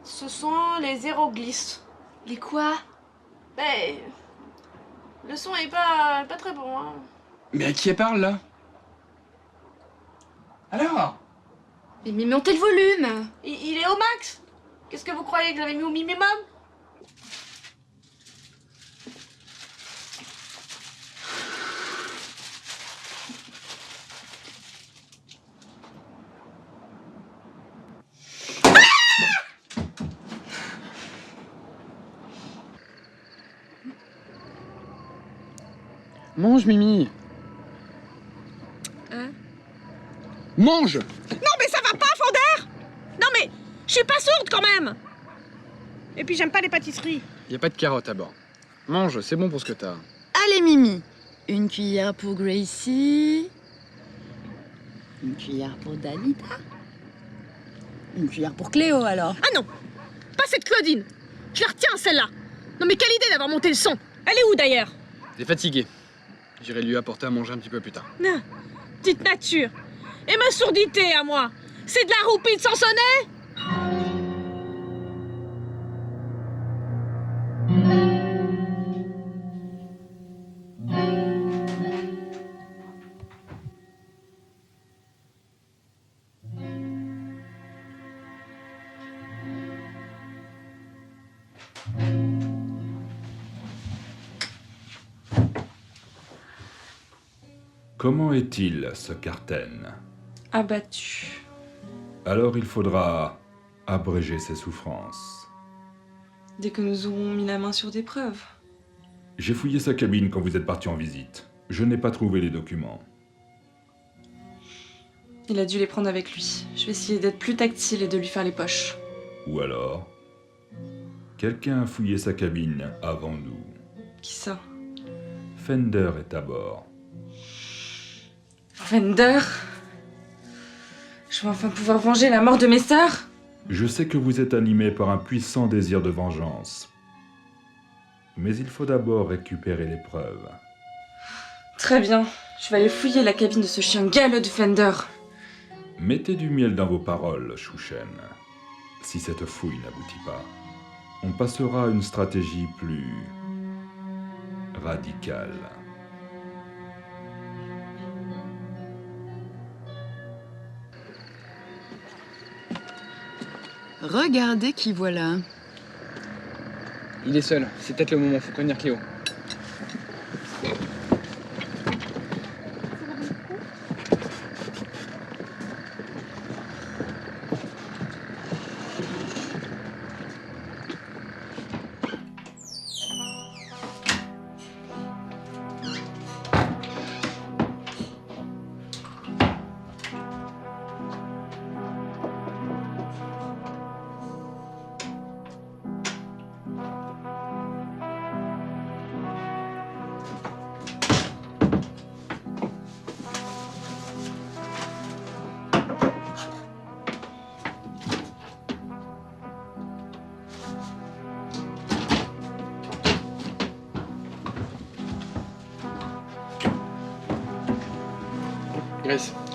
ce sont les hiéroglyphes. Les quoi? Ben, le son est pas très bon, hein. Mais à qui elle parle, là? Alors? Mais montez le volume! Il est au max. Qu'est-ce que vous croyez que j'avais mis au minimum? Mange, Mimi. Hein? Mange! Non mais ça va pas, Fonder! Non mais, je suis pas sourde quand même! Et puis j'aime pas les pâtisseries. Y a pas de carottes à bord. Mange, c'est bon pour ce que t'as. Allez, Mimi. Une cuillère pour Gracie. Une cuillère pour Dalida. Une cuillère pour Cléo, alors. Ah non! Pas cette Claudine! Je la retiens, celle-là! Non mais quelle idée d'avoir monté le son! Elle est où d'ailleurs? T'es fatigué. J'irai lui apporter à manger un petit peu plus tard. Non, petite nature. Et ma sourdité à moi, c'est de la roupie de Sansonnet? Comment est-il, ce Carten? Abattu. Alors il faudra abréger ses souffrances. Dès que nous aurons mis la main sur des preuves. J'ai fouillé sa cabine quand vous êtes parti en visite. Je n'ai pas trouvé les documents. Il a dû les prendre avec lui. Je vais essayer d'être plus tactile et de lui faire les poches. Ou alors, quelqu'un a fouillé sa cabine avant nous. Qui ça? Fender est à bord. Fender? Je vais enfin pouvoir venger la mort de mes sœurs? Je sais que vous êtes animé par un puissant désir de vengeance. Mais il faut d'abord récupérer les preuves. Très bien. Je vais aller fouiller la cabine de ce chien galeux de Fender. Mettez du miel dans vos paroles, Chouchen. Si cette fouille n'aboutit pas, on passera à une stratégie plus radicale. Regardez qui voilà. Il est seul, c'est peut-être le moment, faut prévenir Cléo.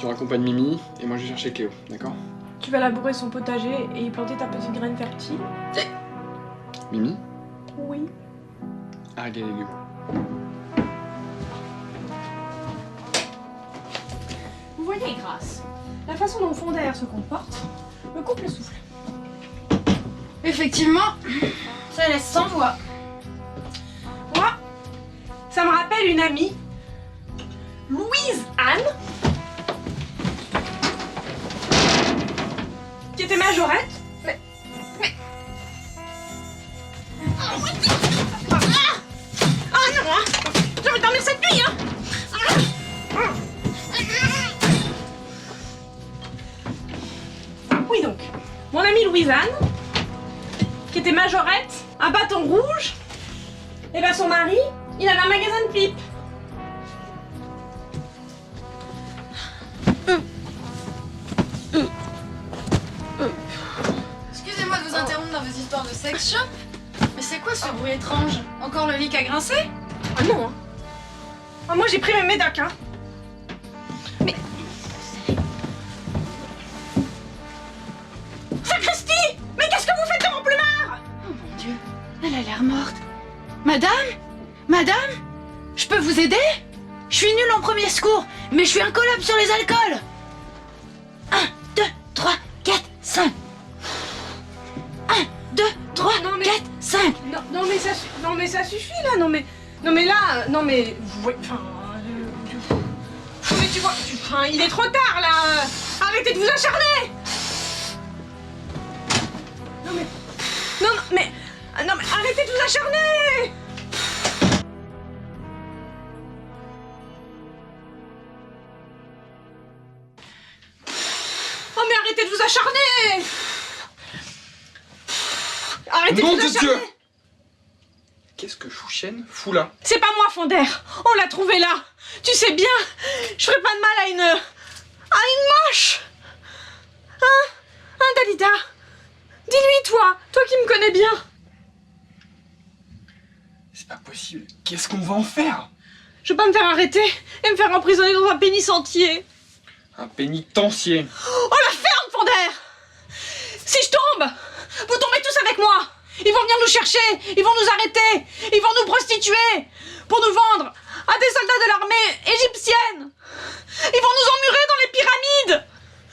Tu raccompagnes Mimi et moi je vais chercher Cléo, d'accord? Tu vas labourer son potager et y planter ta petite graine fertile. Mimi, Oui. arrête les légumes. Vous voyez, Grâce, la façon dont Fonder se comporte me coupe le souffle. Effectivement, ça laisse sans voix. Moi, ça me rappelle une amie, Louise Anne, qui était majorette, mais... Ah non, hein. Je vais dormir cette nuit, hein. Oui donc, mon amie Louise Anne, qui était majorette, un bâton rouge, et ben son mari, il avait un magasin de pipes. Excusez-moi de vous interrompre dans vos histoires de sex shop, mais c'est quoi ce bruit étrange? Encore le lit qui a grincé? Ah non, hein. Ah, moi j'ai pris mes médocs, hein. Mais... Sacristi! Mais qu'est-ce que vous faites de mon plumard? Oh mon Dieu, elle a l'air morte. Madame? Madame? Je peux vous aider? Je suis nulle en premier secours, mais je suis incollable sur les alcools. 1, 2, 3, 4, 5. 1, 2, 3, 4, 5. Non mais ça suffit là, non mais là, non mais vous voyez, enfin, mais tu vois, enfin, il est trop tard là. Arrêtez de vous acharner. Non mais arrêtez de vous acharner. Oh mais arrêtez de vous acharner. Arrêtez de vous acharner. Qu'est-ce que Chouchen fout là? C'est pas moi, Fonder. On l'a trouvé là. Tu sais bien, je ferai pas de mal à une moche. Hein, Dalida? Dis-lui, toi qui me connais bien. C'est pas possible. Qu'est-ce qu'on va en faire? Je veux pas me faire arrêter et me faire emprisonner dans un pénitencier. Un pénitencier. Oh la ferme, Fonder! Si je tombe, vous tombez tous avec moi. Ils vont venir nous chercher, ils vont nous arrêter, ils vont nous prostituer pour nous vendre à des soldats de l'armée égyptienne. Ils vont nous emmurer dans les pyramides.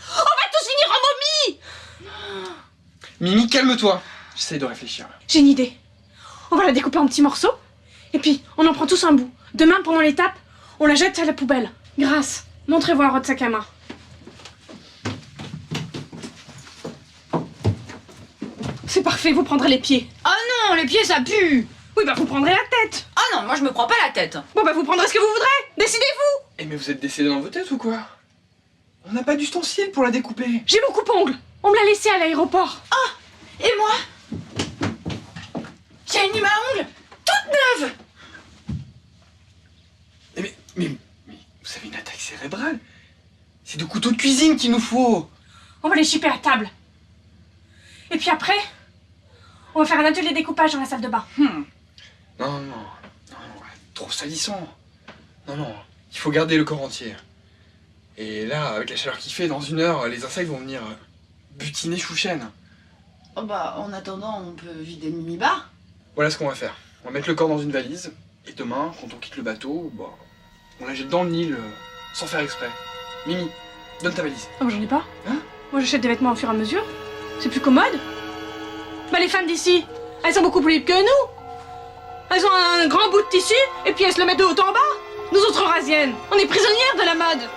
On va tous finir en momie. Mimi, calme-toi. J'essaye de réfléchir. J'ai une idée. On va la découper en petits morceaux et puis on en prend tous un bout. Demain, pendant l'étape, on la jette à la poubelle. Grâce, montrez-moi votre sac à main. C'est parfait, vous prendrez les pieds. Oh non, les pieds ça pue. Oui, bah vous prendrez la tête. Ah non, moi je me prends pas la tête. Bon bah vous prendrez ce que vous voudrez. Décidez-vous. Eh mais vous êtes décédés dans vos têtes ou quoi? On n'a pas d'ustensile pour la découper. J'ai mon coupe-ongle. On me l'a laissé à l'aéroport. Ah, et moi? J'ai une lime à ongles toute neuve. Mais vous avez une attaque cérébrale. C'est de couteaux de cuisine qu'il nous faut. On va les chipper à table. Et puis après, on va faire un atelier découpage dans la salle de bain. Non, trop salissant. Non, il faut garder le corps entier. Et là, avec la chaleur qu'il fait, dans 1 heure, les insectes vont venir butiner Chouchen. Oh bah, en attendant, on peut vider le mini-bar. Voilà ce qu'on va faire. On va mettre le corps dans une valise, et demain, quand on quitte le bateau, bah, on la jette dans le Nil, sans faire exprès. Mimi, donne ta valise. Oh, j'en ai pas. Hein? Moi, j'achète des vêtements au fur et à mesure. C'est plus commode. Bah, les femmes d'ici, elles sont beaucoup plus libres que nous. Elles ont un grand bout de tissu, et puis elles se le mettent de haut en bas. Nous autres Eurasiennes, on est prisonnières de la mode.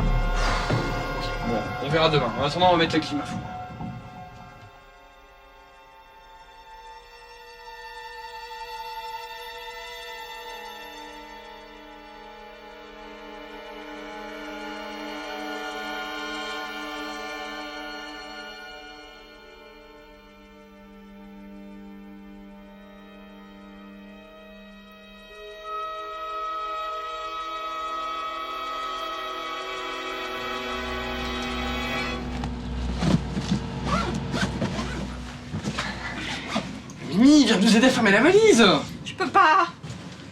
Bon, on verra demain. En attendant, on va mettre la clim à fond. Mimi, viens nous aider à fermer la valise. Je peux pas.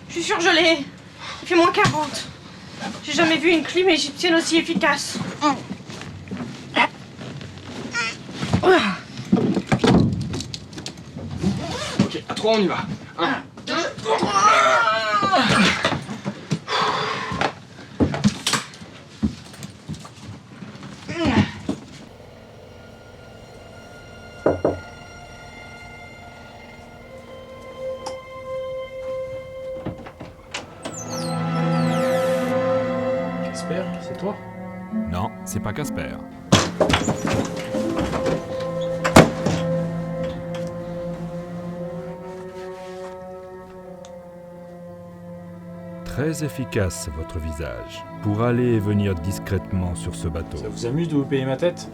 Je suis surgelée. Il fait -40. J'ai jamais vu une clim égyptienne aussi efficace. 3, on y va. 1, 2, 3. Casper, c'est toi? Non, c'est pas Casper. Très efficace votre visage, pour aller et venir discrètement sur ce bateau. Ça vous amuse de vous payer ma tête?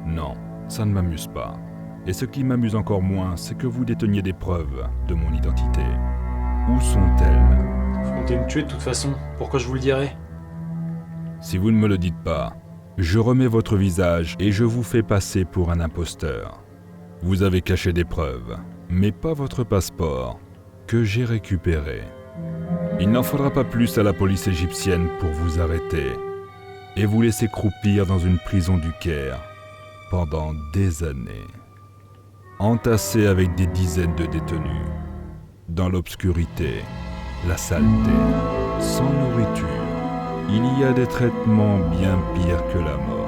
Non, ça ne m'amuse pas. Et ce qui m'amuse encore moins, c'est que vous déteniez des preuves de mon identité. Où sont-elles? Vous comptez me tuer de toute façon, pourquoi je vous le dirais? Si vous ne me le dites pas, je remets votre visage et je vous fais passer pour un imposteur. Vous avez caché des preuves, mais pas votre passeport, que j'ai récupéré. Il n'en faudra pas plus à la police égyptienne pour vous arrêter et vous laisser croupir dans une prison du Caire pendant des années, entassé avec des dizaines de détenus, dans l'obscurité, la saleté, sans nourriture. Il y a des traitements bien pires que la mort.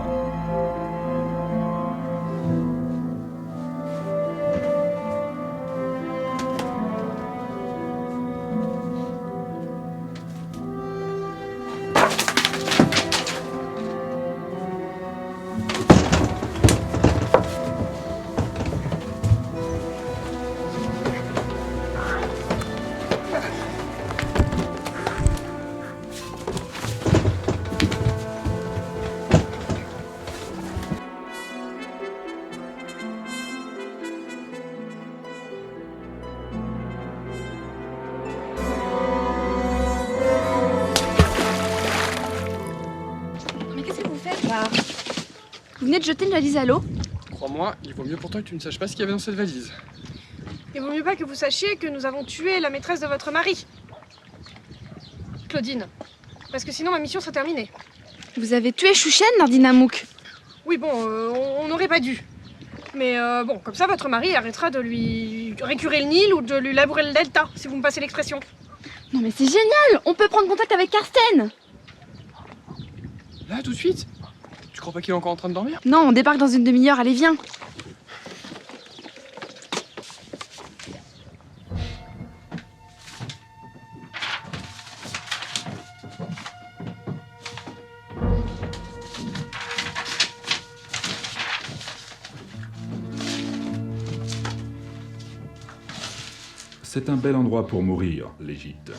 Mais qu'est-ce que vous faites là? Vous venez de jeter une valise à l'eau? Crois-moi, il vaut mieux pour toi que tu ne saches pas ce qu'il y avait dans cette valise. Il vaut mieux pas que vous sachiez que nous avons tué la maîtresse de votre mari. Claudine. Parce que sinon ma mission serait terminée. Vous avez tué Chouchen, Nardina Mouk? Oui bon, on n'aurait pas dû. Mais bon, comme ça votre mari arrêtera de lui récurer le Nil ou de lui labourer le delta, si vous me passez l'expression. Non mais c'est génial! On peut prendre contact avec Karsten! Là, tout de suite? Tu crois pas qu'il est encore en train de dormir? Non, on débarque dans une demi-heure, allez viens! C'est un bel endroit pour mourir, l'Égypte.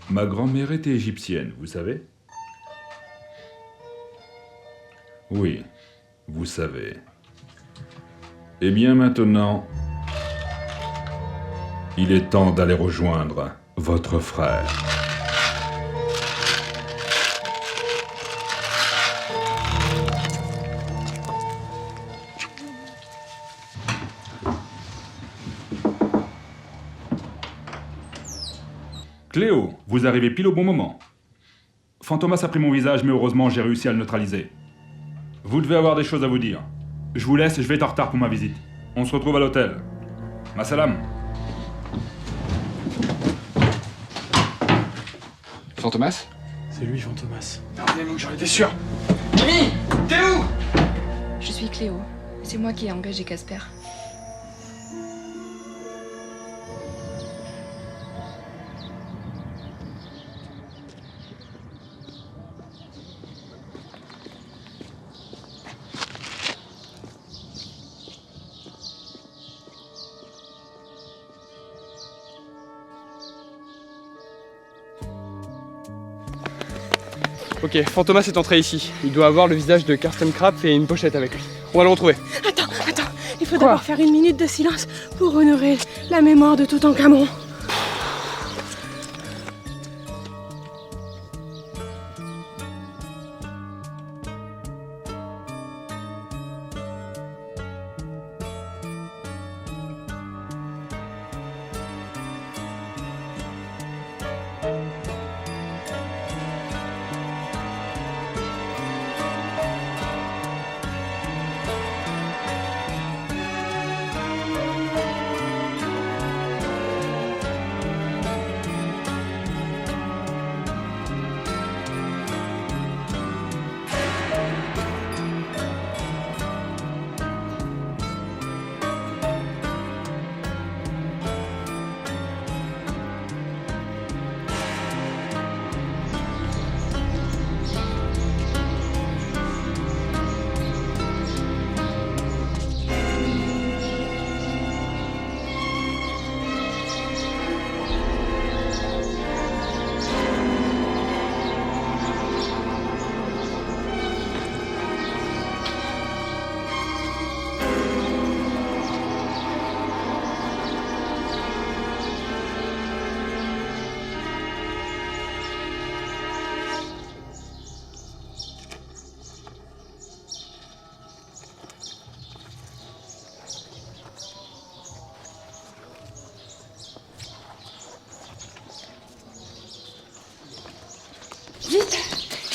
Ma grand-mère était égyptienne, vous savez? Oui, vous savez. Eh bien maintenant, il est temps d'aller rejoindre votre frère. Cléo, vous arrivez pile au bon moment. Fantomas a pris mon visage, mais heureusement, j'ai réussi à le neutraliser. Vous devez avoir des choses à vous dire. Je vous laisse, je vais être en retard pour ma visite. On se retrouve à l'hôtel. Ma salam. Fantomas? C'est lui, Fantomas. Non, j'en étais sûr. Mimi, t'es où? Je suis Cléo. C'est moi qui ai engagé Casper. Ok, Fantomas est entré ici. Il doit avoir le visage de Karsten Krapp et une pochette avec lui. On va le retrouver. Attends, il faut d'abord faire une minute de silence pour honorer la mémoire de Toutankhamon.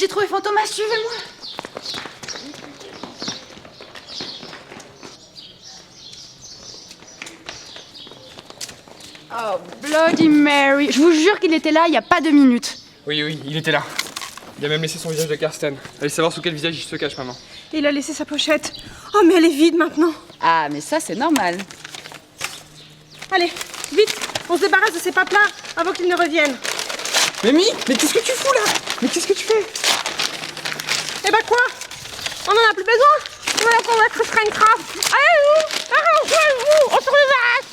J'ai trouvé Fantomas, suivez-moi. Oh, Bloody Mary. Je vous jure qu'il était là il y a pas 2 minutes. Oui, il était là. Il a même laissé son visage de Karsten. Allez savoir sous quel visage il se cache maintenant. Il a laissé sa pochette. Oh, mais elle est vide maintenant. Ah, mais ça, c'est normal. Allez, vite, on se débarrasse de ces papes-là avant qu'ils ne reviennent. Mamie, mais qu'est-ce que tu fous là? Mais qu'est-ce que tu fais? Eh bah quoi? On en a plus besoin. On va convaincre Scraincraft. Allez-vous, arrangez-vous, on se débarrasse.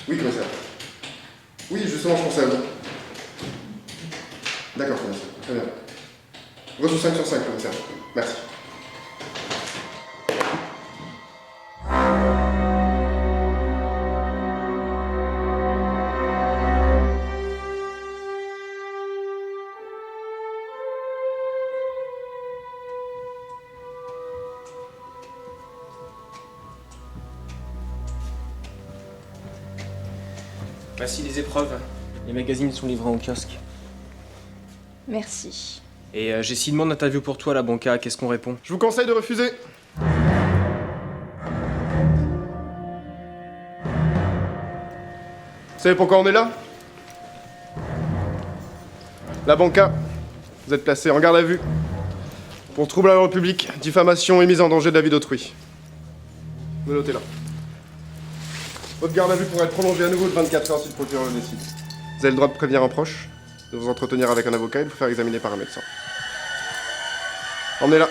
Oui, commissaire. Oui, justement, je pensais à vous. D'accord, commissaire. Très bien. Reçu 5 sur 5, commissaire. Merci. Voici les épreuves. Les magazines sont livrés en kiosque. Merci. Et j'ai 6 demandes d'interview pour toi, la banca. Qu'est-ce qu'on répond? Je vous conseille de refuser. Vous savez pourquoi on est là? La banca, vous êtes placé en garde à vue pour trouble à l'ordre public, diffamation et mise en danger de la vie d'autrui. Vous notez là. Votre garde à vue pourrait être prolongée à nouveau de 24 heures si le procureur le décide. Vous avez le droit de prévenir un proche, de vous entretenir avec un avocat et de vous faire examiner par un médecin. Emmenez-la.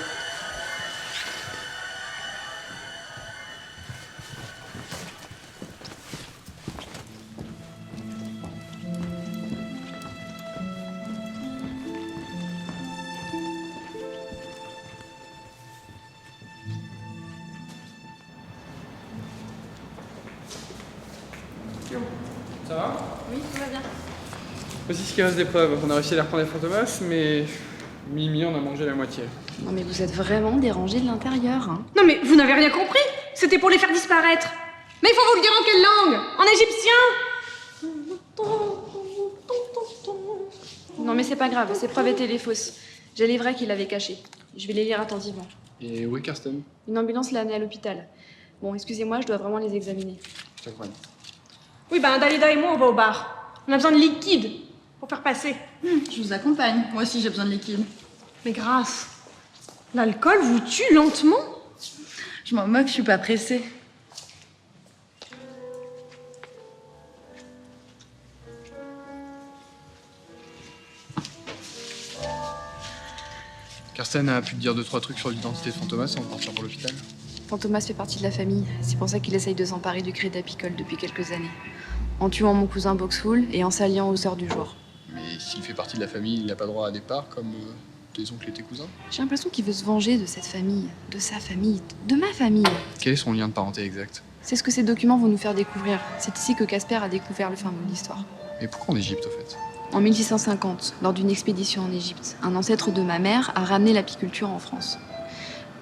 Ça va? Oui, tout va bien. Voici ce qui reste d'épreuves. On a réussi à les reprendre les Fantomas, mais Mimi en a mangé la moitié. Non mais vous êtes vraiment dérangé de l'intérieur, hein. Non mais vous n'avez rien compris. C'était pour les faire disparaître. Mais il faut vous le dire en quelle langue? En égyptien? Non mais c'est pas grave, ces preuves étaient les fausses. J'ai les vrais qu'il avait cachés. Je vais les lire attentivement. Et où est Karsten? Une ambulance l'a amené à l'hôpital. Bon, excusez-moi, je dois vraiment les examiner. Je te crois. Oui, ben Dalida et moi, on va au bar. On a besoin de liquide pour faire passer. Je vous accompagne. Moi aussi, j'ai besoin de liquide. Mais grâce, l'alcool vous tue lentement. Je m'en moque, je suis pas pressée. Karsten a pu te dire 2-3 trucs sur l'identité de Fantomas avant de partir pour l'hôpital? Fantomas fait partie de la famille. C'est pour ça qu'il essaye de s'emparer du crédit apicole depuis quelques années. En tuant mon cousin Boxwool et en s'alliant aux heures du jour. Mais s'il fait partie de la famille, il n'a pas droit à des parts comme tes oncles et tes cousins? J'ai l'impression qu'il veut se venger de cette famille, de sa famille, de ma famille. Quel est son lien de parenté exact? C'est ce que ces documents vont nous faire découvrir. C'est ici que Casper a découvert le fin mot de l'histoire. Mais pourquoi en Égypte, au fait? En 1650, lors d'une expédition en Égypte, un ancêtre de ma mère a ramené l'apiculture en France.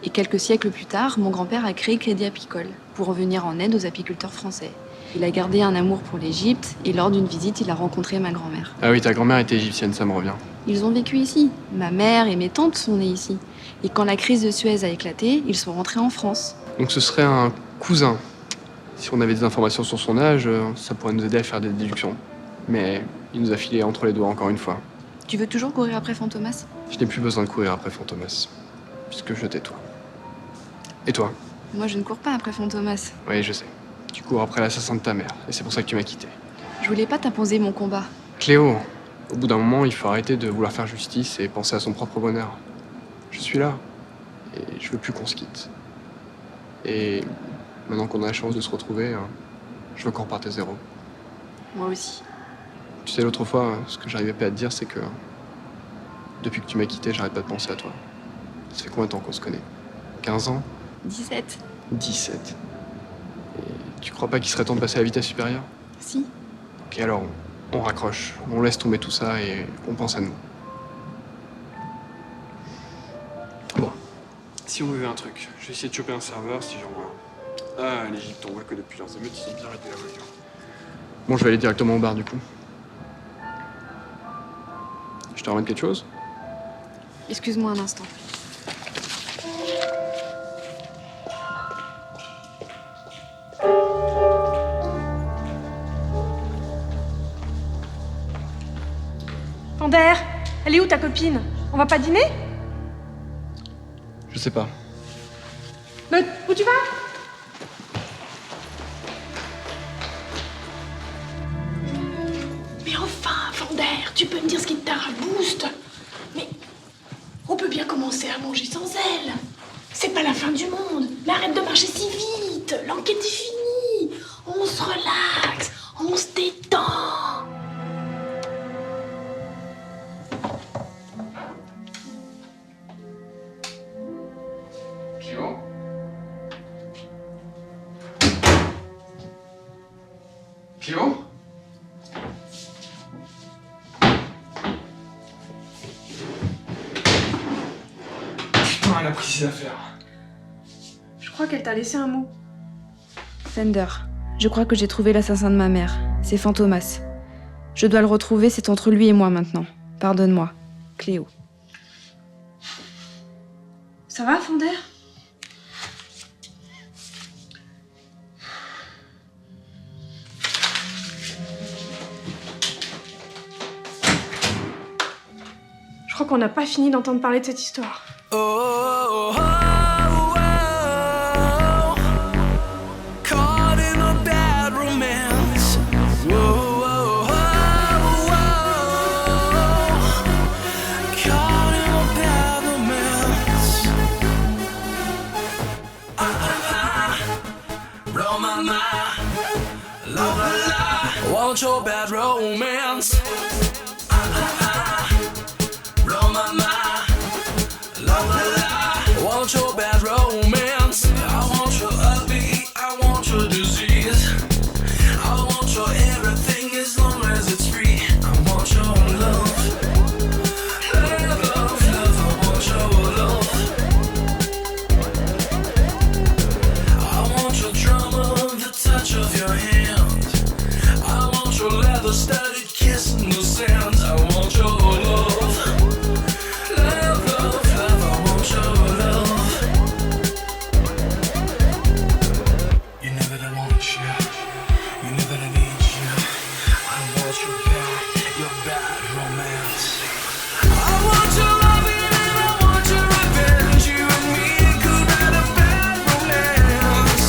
Et quelques siècles plus tard, mon grand-père a créé Crédit Apicole pour en venir en aide aux apiculteurs français. Il a gardé un amour pour l'Égypte et lors d'une visite, il a rencontré ma grand-mère. Ah oui, ta grand-mère était égyptienne, ça me revient. Ils ont vécu ici. Ma mère et mes tantes sont nées ici. Et quand la crise de Suez a éclaté, ils sont rentrés en France. Donc ce serait un cousin. Si on avait des informations sur son âge, ça pourrait nous aider à faire des déductions. Mais il nous a filé entre les doigts encore une fois. Tu veux toujours courir après Fantomas? Je n'ai plus besoin de courir après Fantomas, puisque je tais toi. Et toi? Moi, je ne cours pas après Fantomas. Oui, je sais. Tu cours après l'assassin de ta mère, et c'est pour ça que tu m'as quitté. Je voulais pas t'imposer mon combat. Cléo, au bout d'un moment, il faut arrêter de vouloir faire justice et penser à son propre bonheur. Je suis là, et je veux plus qu'on se quitte. Et maintenant qu'on a la chance de se retrouver, je veux qu'on reparte à zéro. Moi aussi. Tu sais, l'autre fois, ce que j'arrivais pas à te dire, c'est que depuis que tu m'as quitté, j'arrête pas de penser à toi. Ça fait combien de temps qu'on se connaît? 15 ans? 17. 17. Et tu crois pas qu'il serait temps de passer à la vitesse supérieure? Si. Ok, alors on raccroche, on laisse tomber tout ça et on pense à nous. Bon, si si on veut un truc. Je vais essayer de choper un serveur si j'en vois. Ah, l'Égypte, on voit que depuis leurs émeutes, ils ont bien arrêté la voiture. Bon, je vais aller directement au bar du coup. Je te ramène quelque chose? Excuse-moi un instant. Fender, elle est où ta copine? On va pas dîner? Je sais pas. Mais où tu vas? Mais enfin, Fender, tu peux me dire ce qui te tarabouste? Mais on peut bien commencer à manger sans elle. C'est pas la fin du monde. Mais arrête de marcher si vite. L'enquête est finie. On se relaxe, on se détend. Cléo? Cléo? Putain, elle a pris ses affaires. Je crois qu'elle t'a laissé un mot. Fender, je crois que j'ai trouvé l'assassin de ma mère. C'est Fantomas. Je dois le retrouver, c'est entre lui et moi maintenant. Pardonne-moi. Cléo. Ça va, Fender? Je crois qu'on n'a pas fini d'entendre parler de cette histoire. Caught in a bad romance. Caught in a bad romance. Romana, la la la. Want your bad romance. Romana, la la la. Want your bad romance. I want your ugly, I want your disease. I want your everything as long as it's free. I want your love. Love, love, love, I want your love. I want your drama, the touch of your hand. I want your leather-studded kiss in the sands. I want your love. Love, love, love, I want your love. You know that I want you. You know that I need you. I want your bad romance. I want your loving and I want your revenge. You and me could write a bad romance.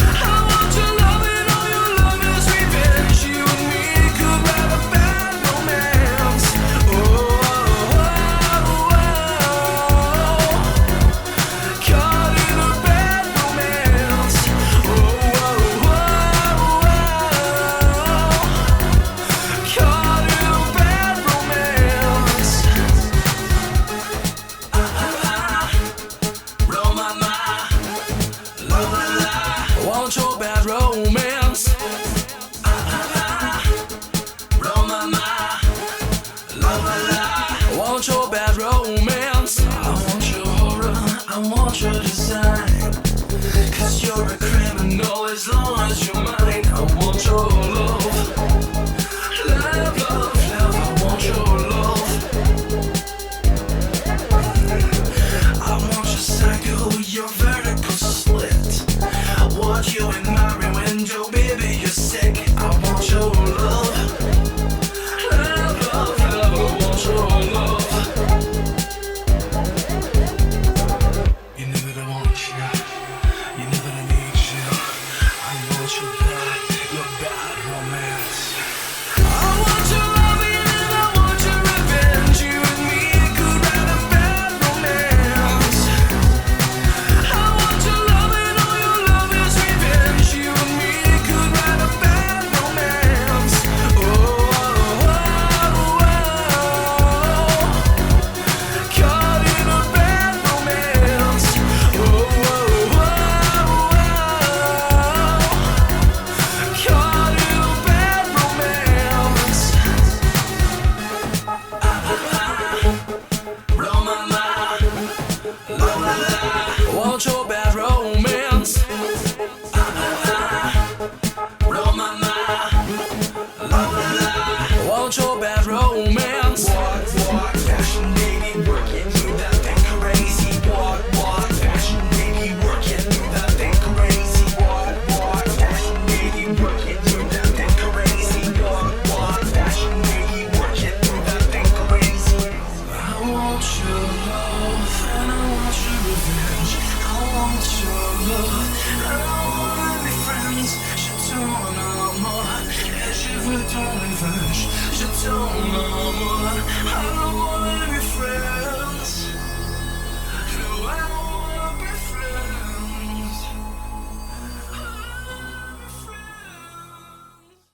I want your loving, all your love is revenge. You and me could write a bad romance. Oh, oh, oh, oh. Caught in a bad romance. Oh, oh, oh, oh. Caught in a bad romance. Romana, la la la. Want your bad romance. Romana, la la la. Want your bad romance. I want your horror, I want your design. 'Cause you're a criminal as long as you're mine. I want your love. Love, love, love, I want your love. I want your cycle, your vertical slit. Want you in my rear window, baby, you're sick. I want your love. Love, love, love, I want your love. You know that I want you. You know that I need you. I want your bad romance. I want your loving and I want your revenge. You and me could write a bad romance. I want your loving, all your love is revenge. You and me could write a bad le temps est vache, je tourne en moi, alors moi et mes frères.